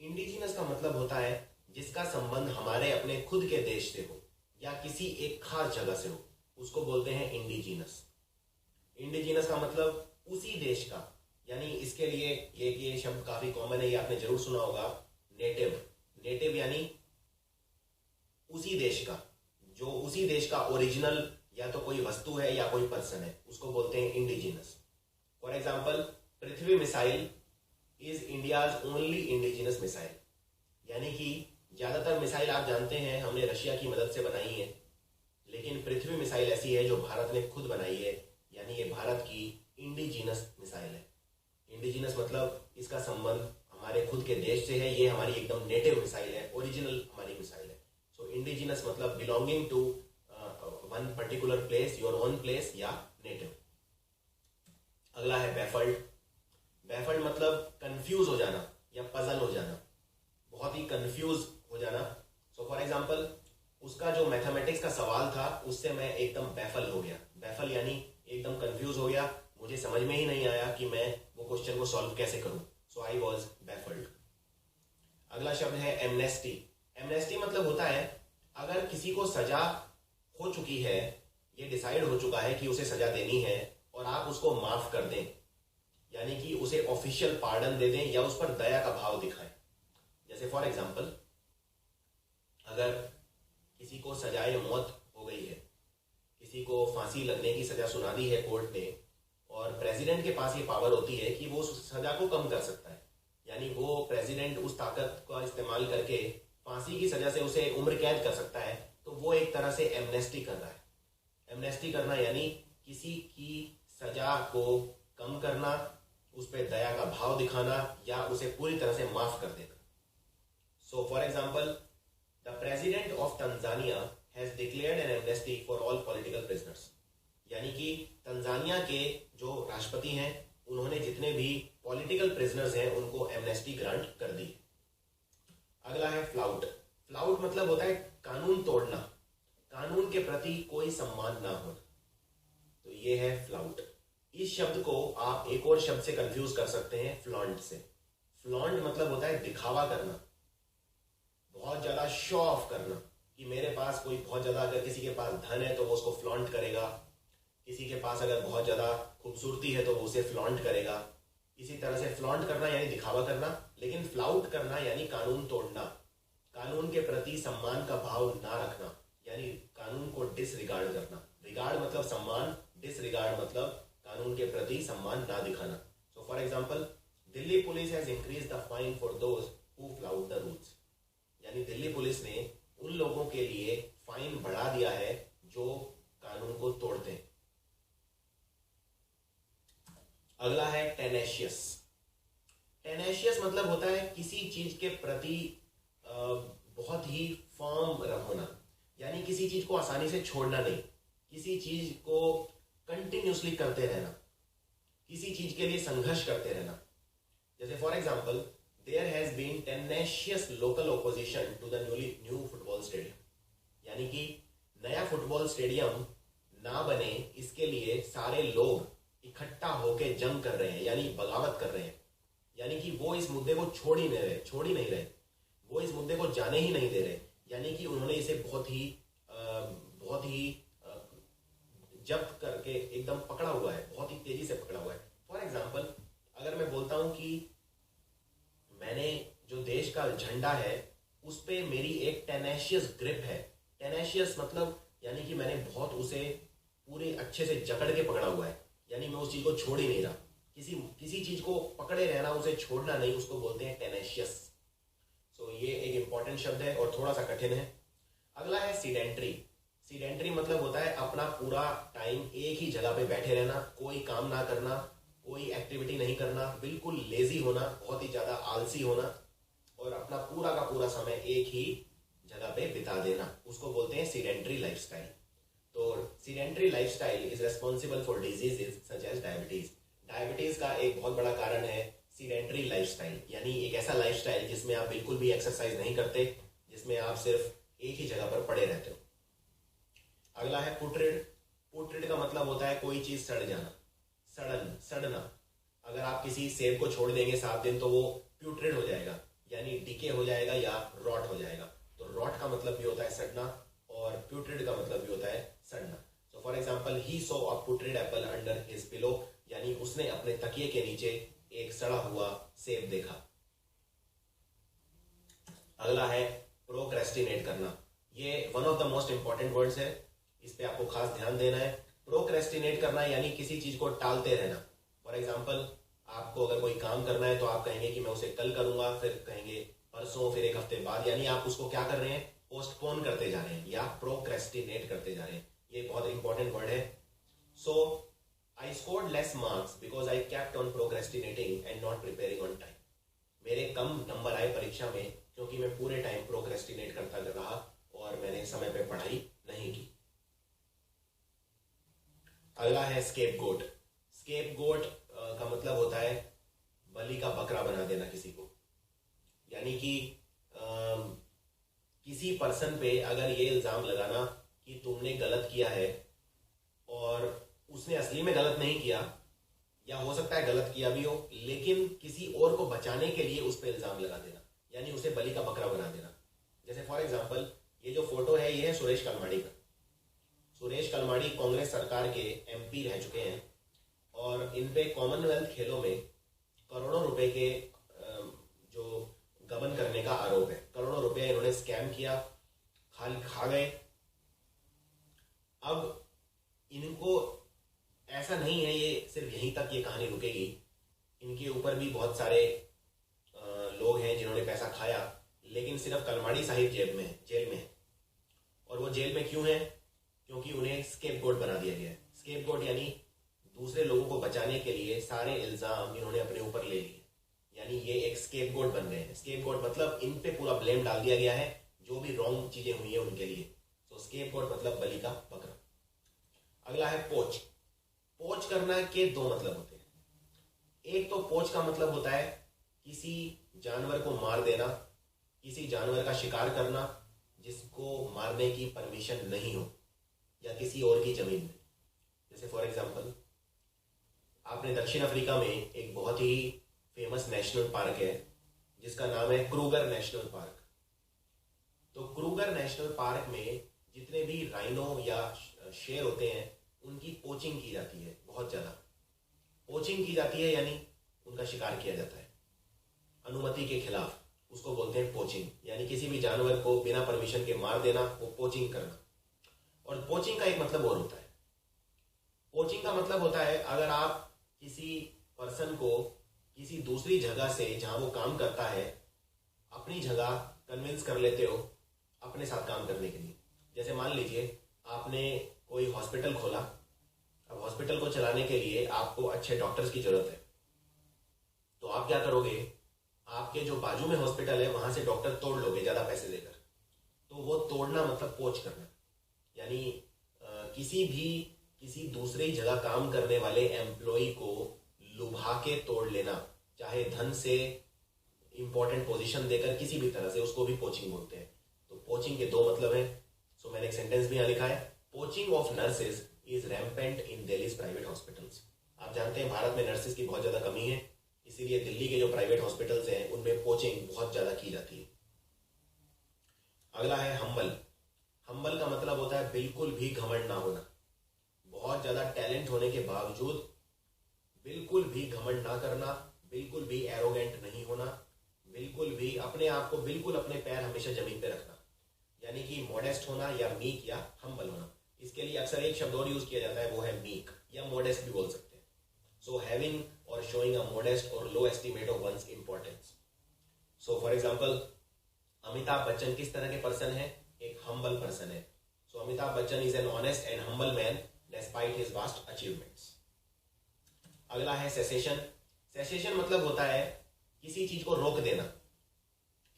इंडिजिनस का मतलब होता है जिसका संबंध हमारे अपने खुद के देश से हो या किसी एक खास जगह से हो, उसको बोलते हैं इंडिजिनस। इंडिजिनस का मतलब उसी देश का, यानी इसके लिए ये शब्द काफी कॉमन है, ये आपने जरूर सुना होगा, नेटिव। नेटिव यानी उसी देश का, जो उसी देश का ओरिजिनल या तो कोई वस्तु है या कोई पर्सन है, उसको बोलते हैं indigenous. For example, Prithvi missile is India's only indigenous missile, यानी कि ज्यादातर मिसाइल आप जानते हैं हमने रशिया की मदद से बनाई है, लेकिन पृथ्वी मिसाइल ऐसी है जो भारत ने खुद बनाई है, यानी ये भारत की इंडिजिनस मिसाइल है। इंडिजिनस मतलब इसका संबंध हमारे खुद के देश से है, ये हमारी एकदम नेटिव मिसाइल है, ओरिजिनल हमारी मिसाइल है। सो इंडिजिनस मतलब belonging to one particular place, your own place या नेटिव। अगला है बैफल्ड। बैफल्ड मतलब कंफ्यूज हो जाना या पजल हो जाना, बहुत ही कंफ्यूज हो जाना। सो फॉर एग्जाम्पल, उसका जो मैथमेटिक्स का सवाल था उससे मैं एकदम बैफल हो गया। बैफल यानी एकदम कंफ्यूज हो गया, मुझे समझ में ही नहीं आया कि मैं वो क्वेश्चन को सॉल्व कैसे करूं। सो आई वॉज बैफल्ड। अगला शब्द है एमनेस्टी। एमनेस्टी मतलब होता है अगर किसी को सजा हो चुकी है, ये डिसाइड हो चुका है कि उसे सजा देनी है और आप उसको माफ कर दें, यानी कि उसे ऑफिशियल पार्डन दे दें या उस पर दया का भाव दिखाएं। जैसे फॉर एग्जाम्पल, अगर किसी को सजाए मौत हो गई है, किसी को फांसी लगने की सजा सुना दी है कोर्ट ने, और प्रेसिडेंट के पास ये पावर होती है कि वो उस सजा को कम कर सकता है, यानी वो प्रेसिडेंट उस ताकत का इस्तेमाल करके फांसी की सजा से उसे उम्र कैद कर सकता है, तो वो एक तरह से एमनेस्टी कर रहा है। एमनेस्टी करना यानी किसी की सजा को कम करना, उस पर दया का भाव दिखाना या उसे पूरी तरह से माफ कर देना। So for example, the president of Tanzania has declared an amnesty for all political prisoners, यानी कि तंजानिया के जो राष्ट्रपति हैं उन्होंने जितने भी पॉलिटिकल प्रिजनर्स हैं उनको एमनेस्टी ग्रांट कर दी। अगला है फ्लाउट। फ्लाउट मतलब होता है कानून तोड़ना, कानून के प्रति कोई सम्मान ना होना, तो ये है फ्लाउट। इस शब्द को आप एक और शब्द से कंफ्यूज कर सकते हैं, फ्लॉन्ट से। फ्लॉन्ट मतलब होता है दिखावा करना, बहुत ज्यादा शो ऑफ करना, कि मेरे पास कोई बहुत ज्यादा, अगर किसी के पास धन है तो वो उसको फ्लॉन्ट करेगा, किसी के पास अगर बहुत ज्यादा खूबसूरती है तो वो उसे फ्लॉन्ट करेगा। इसी तरह से फ्लॉन्ट करना यानी दिखावा करना, लेकिन फ्लाउट करना यानी कानून तोड़ना, कानून के प्रति सम्मान का भाव ना रखना, यानी कानून को डिसरिगार्ड करना। रिगार्ड मतलब सम्मान, डिसरिगार्ड मतलब कानून के प्रति सम्मान ना दिखाना। सो for example, Delhi police has increase the fine for those who flout the rules, यानी दिल्ली पुलिस ने उन लोगों के लिए फाइन बढ़ा दिया है जो कानून को तोड़ते हैं। अगला है टेनेशियस। टेनेशियस मतलब होता है किसी चीज के प्रति बहुत ही फर्म होना, यानी किसी चीज को आसानी से छोड़ना नहीं, किसी चीज को कंटिन्यूसली करते रहना, किसी चीज के लिए संघर्ष करते रहना। जैसे for example, there has been tenacious local opposition to the new football stadium, यानी कि नया फुटबॉल स्टेडियम ना बने इसके लिए सारे लोग इकट्ठा होकर जंग कर रहे हैं, यानी बगावत कर रहे हैं, यानी कि वो इस मुद्दे को छोड़ ही नहीं रहे, वो इस मुद्दे को जाने ही नहीं दे रहे, यानी कि उन्होंने इसे बहुत ही जब्त करके एकदम पकड़ा हुआ है, बहुत ही तेजी से पकड़ा हुआ है। फॉर एग्जाम्पल, अगर मैं बोलता हूं कि मैंने जो देश का झंडा है उस पे मेरी एक टेनेशियस ग्रिप है। टेनेशियस मतलब यानी कि मैंने बहुत उसे पूरे अच्छे से जकड़ के पकड़ा हुआ है, यानी मैं उस चीज को छोड़ ही नहीं रहा। किसी चीज को पकड़े रहना, उसे छोड़ना नहीं, उसको बोलते हैं टेनेशियस। सो ये एक इंपॉर्टेंट शब्द है और थोड़ा सा कठिन है। अगला है सीडेंट्री। सीडेंट्री मतलब होता है अपना पूरा टाइम एक ही जगह पे बैठे रहना, कोई काम ना करना, कोई एक्टिविटी नहीं करना, बिल्कुल लेजी होना, बहुत ही ज्यादा आलसी होना और अपना पूरा का पूरा समय एक ही जगह पे बिता देना, उसको बोलते हैं सीडेंट्री लाइफस्टाइल। तो sedentary lifestyle is responsible for diseases such as diabetes. Diabetes का एक बहुत बड़ा कारण है सीडेंट्री लाइफस्टाइल, यानी एक ऐसा लाइफस्टाइल जिसमें आप बिल्कुल भी एक्सरसाइज नहीं करते, जिसमें आप सिर्फ एक ही जगह पर पड़े रहते हो। अगला है पुट्रिड। पुट्रिड का मतलब होता है कोई चीज सड़ जाना, सड़ना। अगर आप किसी सेब को छोड़ देंगे 7 दिन तो वो प्यूट्रिड हो जाएगा, यानी डिके हो जाएगा या रॉट हो जाएगा। तो रॉट का मतलब भी होता है सड़ना और प्यूट्रिड का मतलब भी होता है सड़ना। So for example, he saw a putrid apple under his pillow, यानी उसने अपने तकिए के नीचे एक सड़ा हुआ सेब देखा। अगला है प्रोक्रेस्टिनेट करना। ये one of the most important words है, इस पे आपको खास ध्यान देना है। प्रोक्रेस्टिनेट करना यानी किसी चीज को टालते रहना। फॉर एग्जाम्पल, आपको अगर कोई काम करना है तो आप कहेंगे कि मैं उसे कल करूंगा, फिर कहेंगे परसों, फिर एक हफ्ते बाद, यानी आप उसको क्या कर रहे हैं, पोस्टपोन करते जा रहे हैं या प्रोक्रेस्टिनेट करते जा रहे हैं। ये बहुत इंपॉर्टेंट वर्ड है। So I scored less marks because I kept on procrastinating and not preparing on time. मेरे कम नंबर आए परीक्षा में क्योंकि मैं पूरे टाइम प्रोक्रेस्टिनेट करता रहा और मैंने समय पे पढ़ाई नहीं की। अगला है स्केपगोट। स्केपगोट का मतलब होता है बलि का बकरा बना देना किसी को, यानी कि किसी पर्सन पे अगर ये इल्जाम लगाना कि तुमने गलत किया है और उसने असली में गलत नहीं किया, या हो सकता है गलत किया भी हो, लेकिन किसी और को बचाने के लिए उस पर इल्जाम लगा देना, यानी उसे बलि का बकरा बना देना। जैसे फॉर एग्जांपल, ये जो फोटो है ये है सुरेश कलमाड़ी का। सुरेश कलमाड़ी कांग्रेस सरकार के एमपी रह चुके हैं और इन पे कॉमनवेल्थ खेलों में करोड़ों रुपए के जो गबन करने का आरोप है। करोड़ों रुपए इन्होंने स्कैम किया, खा गए। अब इनको ऐसा नहीं है ये सिर्फ यहीं तक ये कहानी रुकेगी, इनके ऊपर भी बहुत सारे लोग हैं जिन्होंने पैसा खाया, लेकिन सिर्फ कलमाड़ी साहिब जेल में है। और वो जेल में क्यों है? क्योंकि उन्हें स्केपगोट बना दिया गया है। स्केपगोट यानी दूसरे लोगों को बचाने के लिए सारे इल्जाम इन्होंने अपने ऊपर ले लिए, यानी ये एक स्केपगोट बन गए हैं। स्केपगोट मतलब इन पे पूरा ब्लेम डाल दिया गया है जो भी रॉन्ग चीजें हुई है उनके लिए। तो स्केपगोट मतलब बलि का बकरा। अगला है पोच। पोच करना के दो मतलब होते हैं। एक तो पोच का मतलब होता है किसी जानवर को मार देना, किसी जानवर का शिकार करना जिसको मारने की परमिशन नहीं हो, या किसी और की जमीन में। जैसे फॉर एग्जांपल, आपने दक्षिण अफ्रीका में एक बहुत ही फेमस नेशनल पार्क है जिसका नाम है क्रूगर नेशनल पार्क। तो क्रूगर नेशनल पार्क में जितने भी राइनो या शेर होते हैं उनकी पोचिंग की जाती है, बहुत ज्यादा पोचिंग की जाती है, यानी उनका शिकार किया जाता है अनुमति के खिलाफ। उसको बोलते हैं पोचिंग, यानी किसी भी जानवर को बिना परमिशन के मार देना, वो पोचिंग करना। और पोचिंग का एक मतलब और होता है। पोचिंग का मतलब होता है अगर आप किसी पर्सन को किसी दूसरी जगह से जहां वो काम करता है अपनी जगह कन्विंस कर लेते हो अपने साथ काम करने के लिए। जैसे मान लीजिए आपने कोई हॉस्पिटल खोला, अब हॉस्पिटल को चलाने के लिए आपको अच्छे डॉक्टर्स की जरूरत है, तो आप क्या करोगे, आपके जो बाजू में हॉस्पिटल है वहां से डॉक्टर तोड़ लोगे ज्यादा पैसे देकर। तो वो तोड़ना मतलब पोच करना, यानी किसी दूसरी जगह काम करने वाले एम्प्लॉय को लुभा के तोड़ लेना, चाहे धन से, इंपॉर्टेंट पोजीशन देकर, किसी भी तरह से, उसको भी पोचिंग बोलते हैं। तो पोचिंग के दो मतलब हैं। सो मैंने एक सेंटेंस भी यहां लिखा है, poaching of nurses is rampant in Delhi's private hospitals. आप जानते हैं भारत में नर्सेज की बहुत ज्यादा कमी है, इसीलिए दिल्ली के जो प्राइवेट हॉस्पिटल्स हैं उनमें पोचिंग बहुत ज्यादा की जाती है। अगला है हम्बल। हम्बल का मतलब होता है बिल्कुल भी घमंड ना होना। बहुत ज्यादा टैलेंट होने के बावजूद बिल्कुल भी घमंड ना करना, बिल्कुल भी एरोगेंट नहीं होना, बिल्कुल भी अपने आप को, बिल्कुल अपने पैर हमेशा जमीन पे रखना, यानी कि मॉडेस्ट होना या मीक या हम्बल होना। इसके लिए अक्सर एक शब्द और यूज किया जाता है, वो है मीक या मॉडेस्ट भी बोल सकते हैं। सो हैविंग और शोइंग अ मॉडेस्ट और low estimate of one's importance. So for example, Amitabh Bachchan किस तरह के पर्सन है? एक हम्बल पर्सन है। So Amitabh Bachchan is an honest and humble man despite his vast achievements. अगला है सेसेशन। सेसेशन मतलब होता है किसी चीज को रोक देना,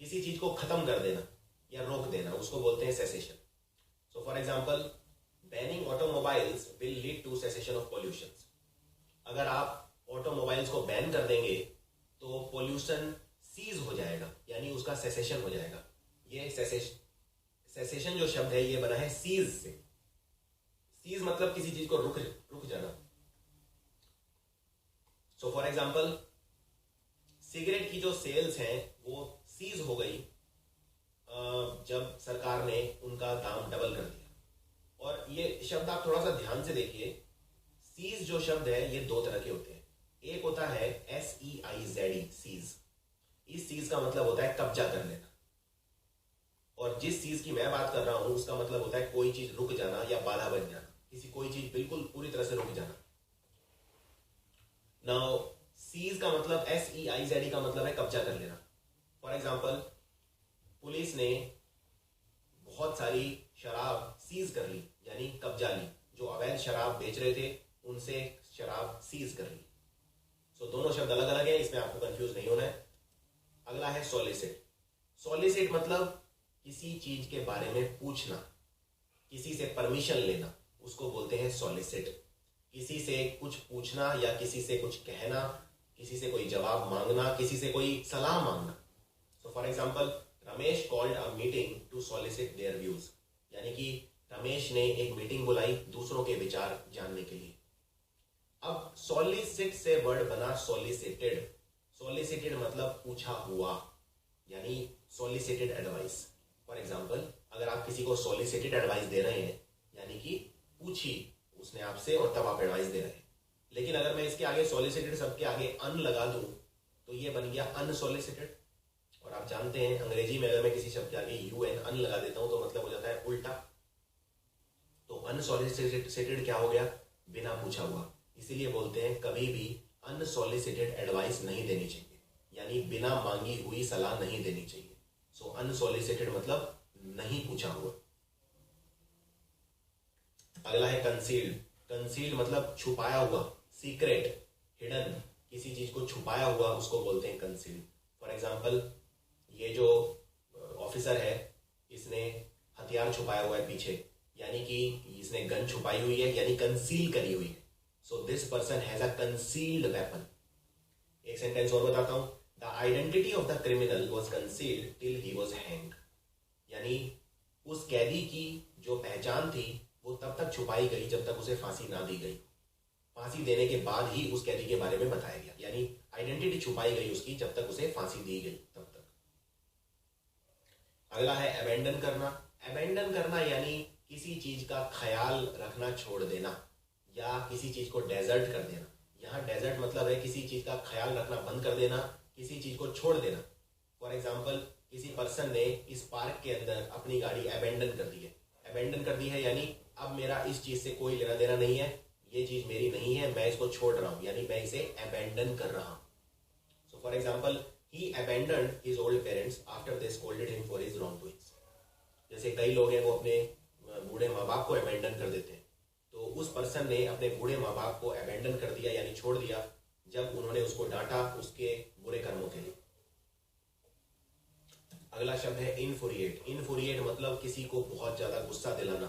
किसी चीज को खत्म कर देना या रोक देना, उसको बोलते हैं cessation. So for example, banning automobiles will lead to cessation of pollution. अगर आप ऑटोमोबाइल्स को बैन कर देंगे तो पॉल्यूशन सीज हो जाएगा, यानी उसका सेसेशन हो जाएगा। ये सेसेशन जो शब्द है ये बना है सीज से। सीज मतलब किसी चीज को रुक जाना। सो फॉर एग्जांपल, सिगरेट की जो सेल्स हैं वो सीज हो गई जब सरकार ने उनका दाम डबल कर दिया। और ये शब्द आप थोड़ा सा ध्यान से देखिए, सीज जो शब्द है ये दो तरह के होते हैं। एक होता है SEIZE, सीज। इस चीज का मतलब होता है कब्जा कर लेना, और जिस चीज की मैं बात कर रहा हूं उसका मतलब होता है कोई चीज रुक जाना या बाधा बन जाना, किसी कोई चीज बिल्कुल पूरी तरह से रुक जाना। नाउ सीज का मतलब SEIZD का मतलब है कब्जा कर लेना। फॉर एग्जाम्पल पुलिस ने बहुत सारी शराब सीज कर ली यानी कब्जा ली, जो अवैध शराब बेच रहे थे उनसे शराब सीज कर ली। सो दोनों शब्द अलग अलग है, इसमें आपको कंफ्यूज नहीं होना है। अगला है सॉलिसिट। सॉलिसिट मतलब किसी चीज के बारे में पूछना, किसी से परमिशन लेना, उसको बोलते हैं सॉलिसिट। किसी से कुछ पूछना या किसी से कुछ कहना, किसी से कोई जवाब मांगना, किसी से कोई सलाह मांगना। So for example Ramesh called a meeting to solicit their views, यानी कि रमेश ने एक मीटिंग बुलाई दूसरों के विचार जानने के लिए। अब सॉलिसिट से वर्ड बना सॉलिसिटेड। सॉलिसिटेड मतलब पूछा हुआ, यानी सॉलिसिटेड एडवाइस। फॉर एग्जाम्पल अगर आप किसी को सॉलिसिटेड एडवाइस दे रहे हैं यानी कि पूछी उसने आपसे और तब आप एडवाइस दे रहे हैं। लेकिन अगर मैं इसके आगे सॉलिसिटेड शब्द के आगे अन लगा दूं तो ये बन गया अनसॉलिसिटेड। और आप जानते हैं अंग्रेजी में अगर मैं किसी शब्द के आगे UN अन लगा देता हूं तो मतलब हो जाता है उल्टा। तो अनसॉलिसिटेड क्या हो गया? बिना पूछा हुआ। इसीलिए बोलते हैं कभी भी अनसॉलिसिटेड एडवाइस नहीं देनी चाहिए, यानी बिना मांगी हुई सलाह नहीं देनी चाहिए। सो अनसॉलिसिटेड मतलब नहीं पूछा हुआ। अगला है कंसील्ड। कंसील्ड मतलब छुपाया हुआ, सीक्रेट, हिडन। किसी चीज को छुपाया हुआ उसको बोलते हैं कंसील्ड। फॉर एग्जाम्पल ये जो ऑफिसर है इसने हथियार छुपाया हुआ है पीछे, यानी कि इसने गन छुपाई हुई है यानी कंसील करी हुई है। So this person has a concealed weapon. एक सेंटेंस और बताता हूं। The identity of the criminal was concealed till he was hanged, यानी उस कैदी की जो पहचान थी वो तब तक छुपाई गई जब तक उसे फांसी ना दी गई। फांसी देने के बाद ही उस कैदी के बारे में बताया गया, यानी आइडेंटिटी छुपाई गई उसकी जब तक उसे फांसी दी गई तब तक। अगला है अबेंडन करना। अबेंडन करना यानी किसी चीज का ख्याल रखना छोड़ देना या किसी चीज को डेजर्ट कर देना। यहाँ डेजर्ट मतलब है किसी चीज का ख्याल रखना बंद कर देना, किसी चीज को छोड़ देना। फॉर एग्जाम्पल किसी पर्सन ने इस पार्क के अंदर अपनी गाड़ी अबेंडन कर दी है। अबेंडन कर दी है यानी अब मेरा इस चीज से कोई लेना देना नहीं है, ये चीज मेरी नहीं है, मैं इसको छोड़ रहा हूं, यानी मैं इसे अबेंडन कर रहा हूं। So for example he abandoned his old parents after they scolded him for his wrong doings. जैसे कई लोग हैं वो अपने बूढ़े माँ बाप को अबेंडन कर देते हैं, तो उस पर्सन ने अपने बूढ़े माँ बाप को अबेंडन कर दिया यानी छोड़ दिया जब उन्होंने उसको डांटा उसके बुरे कर्मों के लिए। अगला शब्द है इनफुरिएट। इनफुरिएट मतलब किसी को बहुत ज्यादा गुस्सा दिलाना,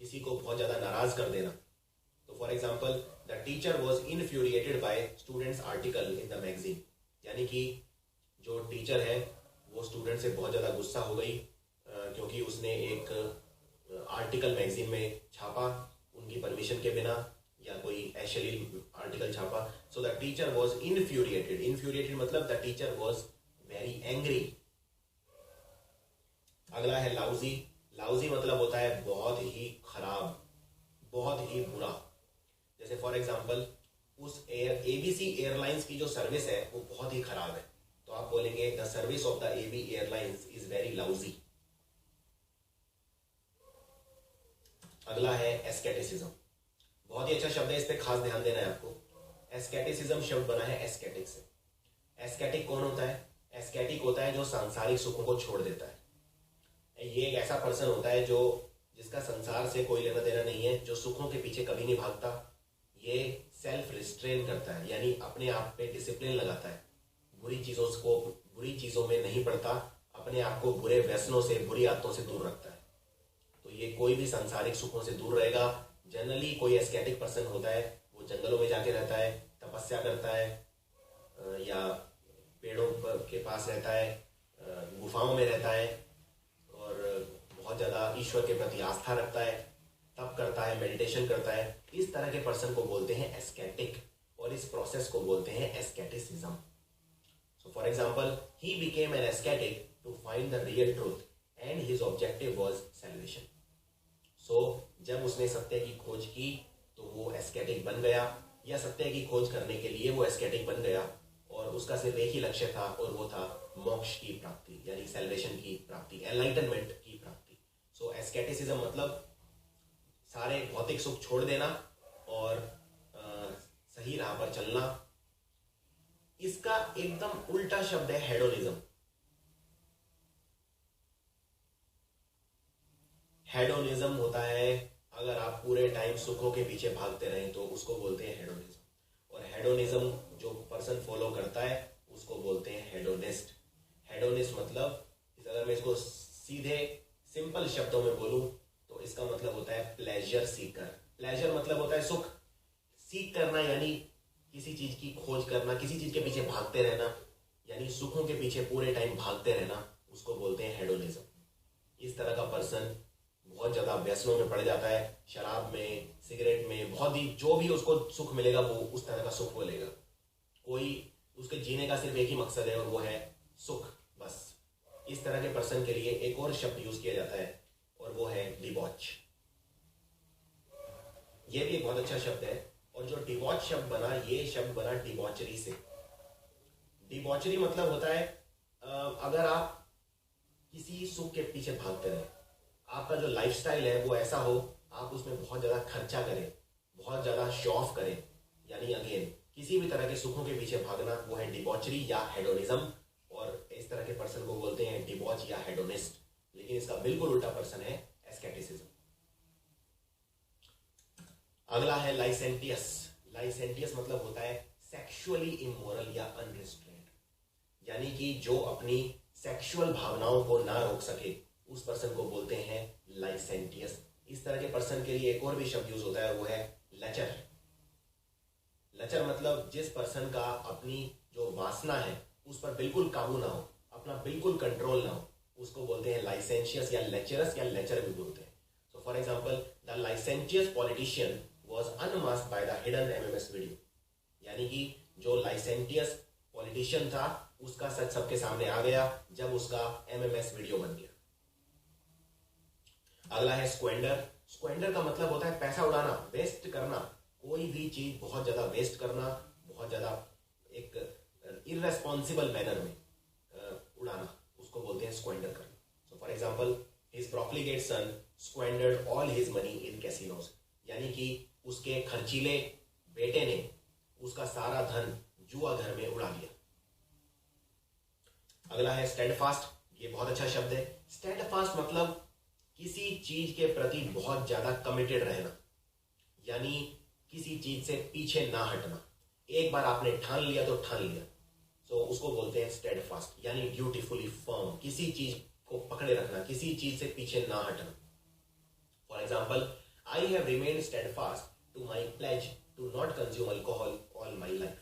किसी को बहुत ज्यादा नाराज कर देना। तो for example the teacher was infuriated by students article in the magazine, यानी कि जो टीचर है वो स्टूडेंट से बहुत ज्यादा गुस्सा हो गई क्योंकि उसने एक आर्टिकल मैगजीन में छापा उनकी परमिशन के बिना, या कोई अश्लील आर्टिकल छापा। So the teacher was infuriated. Infuriated मतलब the teacher was very angry. अगला है लाउजी। लाउजी मतलब होता है बहुत ही खराब, बहुत ही बुरा। जैसे फॉर एग्जांपल उस ABC एयरलाइंस की जो सर्विस है वो बहुत ही खराब है, तो आप बोलेंगे the service of the AB airlines is very lousy. अगला है एस्केटिसिज्म। बहुत ही अच्छा शब्द है, इस पे खास ध्यान देना है आपको। एस्केटिसिज्म शब्द बना है एस्केटिक से। एस्केटिक कौन होता है? एस्केटिक होता है जो सांसारिक सुखों को छोड़ देता है। ये एक ऐसा पर्सन होता है जो जिसका संसार से कोई लेना देना नहीं है, जो सुखों के पीछे कभी नहीं भागता। ये सेल्फ रिस्ट्रेन करता है, यानी अपने आप पे डिसिप्लिन लगाता है, बुरी चीजों में नहीं पड़ता, अपने आप को बुरे व्यसनों से, बुरी आदतों से दूर रखता है। तो ये कोई भी सांसारिक सुखों से दूर रहेगा। जनरली कोई एस्केटिक पर्सन होता है वो जंगलों में जाके रहता है, तपस्या करता है, या पेड़ों के पास रहता है, गुफाओं में रहता है और बहुत ज्यादा ईश्वर के प्रति आस्था रखता है, तप करता है, मेडिटेशन करता है। इस तरह के पर्सन को बोलते हैं एस्केटिक, और इस प्रोसेस को बोलते हैं asceticism. So for example he became an ascetic to find the real truth and his objective was salvation. So जब उसने सत्य की खोज की तो वो एस्केटिक बन गया, या सत्य की खोज करने के लिए वो एस्केटिक बन गया, और उसका सिर्फ एक ही लक्ष्य था और वो था मोक्ष की प्राप्ति, यानी सैल्वेशन की प्राप्ति, एनलाइटनमेंट की सो एस्केटिसिज्म मतलब सारे भौतिक सुख छोड़ देना और सही राह पर चलना। इसका एकदम उल्टा शब्द है हेडोनिज्म। हेडोनिज्म होता है अगर आप पूरे टाइम सुखों के पीछे भागते रहें तो उसको बोलते हैं हेडोनिज्म। और हेडोनिज्म जो पर्सन फॉलो करता है उसको बोलते हैं हेडोनिस्ट। हेडोनिस्ट मतलब अगर मैं इसको सीधे सिंपल शब्दों में बोलूं तो इसका मतलब होता है प्लेजर सीकर। प्लेजर मतलब होता है सुख, सीख करना यानी किसी चीज की खोज करना, किसी चीज के पीछे भागते रहना, यानी सुखों के पीछे पूरे टाइम भागते रहना, उसको बोलते हैं हेडोनिज्म। इस तरह का पर्सन बहुत ज्यादा व्यसनों में पड़ जाता है, शराब में, सिगरेट में, बहुत ही जो भी उसको सुख मिलेगा वो उस तरह का सुख वो लेगा। कोई उसके जीने का सिर्फ एक ही मकसद है और वो है सुख, बस। इस तरह के पर्सन के लिए एक और शब्द यूज किया जाता है और वो है डिबॉच। ये भी एक बहुत अच्छा शब्द है। और जो डिबॉच शब्द बना, ये शब्द बना डिबॉचरी से। डिबॉचरी मतलब होता है अगर आप किसी सुख के पीछे भागते रहे, आपका जो लाइफस्टाइल है वो ऐसा हो, आप उसमें बहुत ज्यादा खर्चा करें, बहुत ज्यादा शो ऑफ करें, यानी अगेन किसी भी तरह के सुखों के पीछे भागना, वो है डिबॉचरी या हेडोनिज्म। और इस तरह के पर्सन को बोलते हैं डिबॉच या हेडोनिस्ट। लेकिन इसका बिल्कुल उल्टा पर्सन है एस्केटिसिज्म। अगला है लाइसेंटियस। लाइसेंटियस मतलब होता है सेक्सुअली इमोरल या अनरिस्ट्रेंड, यानी कि जो अपनी सेक्सुअल भावनाओं को ना रोक सके उस पर्सन को बोलते हैं लाइसेंटियस। इस तरह के पर्सन के लिए एक और भी शब्द यूज होता है, वो है लचर। लचर मतलब जिस पर्सन का अपनी जो वासना है उस पर बिल्कुल काबू ना हो, अपना बिल्कुल कंट्रोल ना हो, उसको बोलते हैं लाइसेंशियस या लेचरस, या लेचर भी बोलते हैं। So for example, the licentious politician was unmasked by the hidden MMS video, यानी कि जो लाइसेंटियस पॉलिटिशियन था उसका सच सबके सामने आ गया जब उसका एमएमएस वीडियो बन गया। अगला है स्क्वेंडर। स्क्वेंडर का मतलब होता है पैसा उड़ाना, वेस्ट करना, कोई भी चीज बहुत ज्यादा वेस्ट करना, बहुत ज्यादा एक इररेस्पॉन्सिबल मैनर में उड़ाना, उसको बोलते हैं स्क्वेंडर करना। So for example, his profligate son squandered all his money in casinos, यानी कि उसके खर्चीले बेटे ने उसका सारा धन जुआ घर में उड़ा दिया। अगला है स्टैंडफास्ट। ये बहुत अच्छा शब्द है। स्टैंडफास्ट मतलब किसी चीज के प्रति बहुत ज्यादा कमिटेड रहना, यानी किसी चीज से पीछे ना हटना। एक बार आपने ठान लिया तो ठान लिया, तो उसको बोलते हैं स्टेडफास्ट, यानी ड्यूटीफुली फर्म, किसी चीज को पकड़े रखना, किसी चीज से पीछे ना हटना। For example, I have remained steadfast to my pledge to not consume alcohol all my life,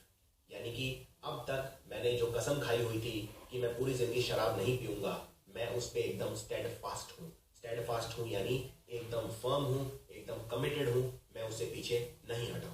यानी कि अब तक मैंने जो कसम खाई हुई थी कि मैं पूरी जिंदगी शराब नहीं पीऊंगा, मैं उस पर एकदम स्टेडफास्ट हूं। स्टेडफास्ट हूं यानी एकदम फर्म हूं, एकदम कमिटेड हूं, मैं उससे पीछे नहीं हटा।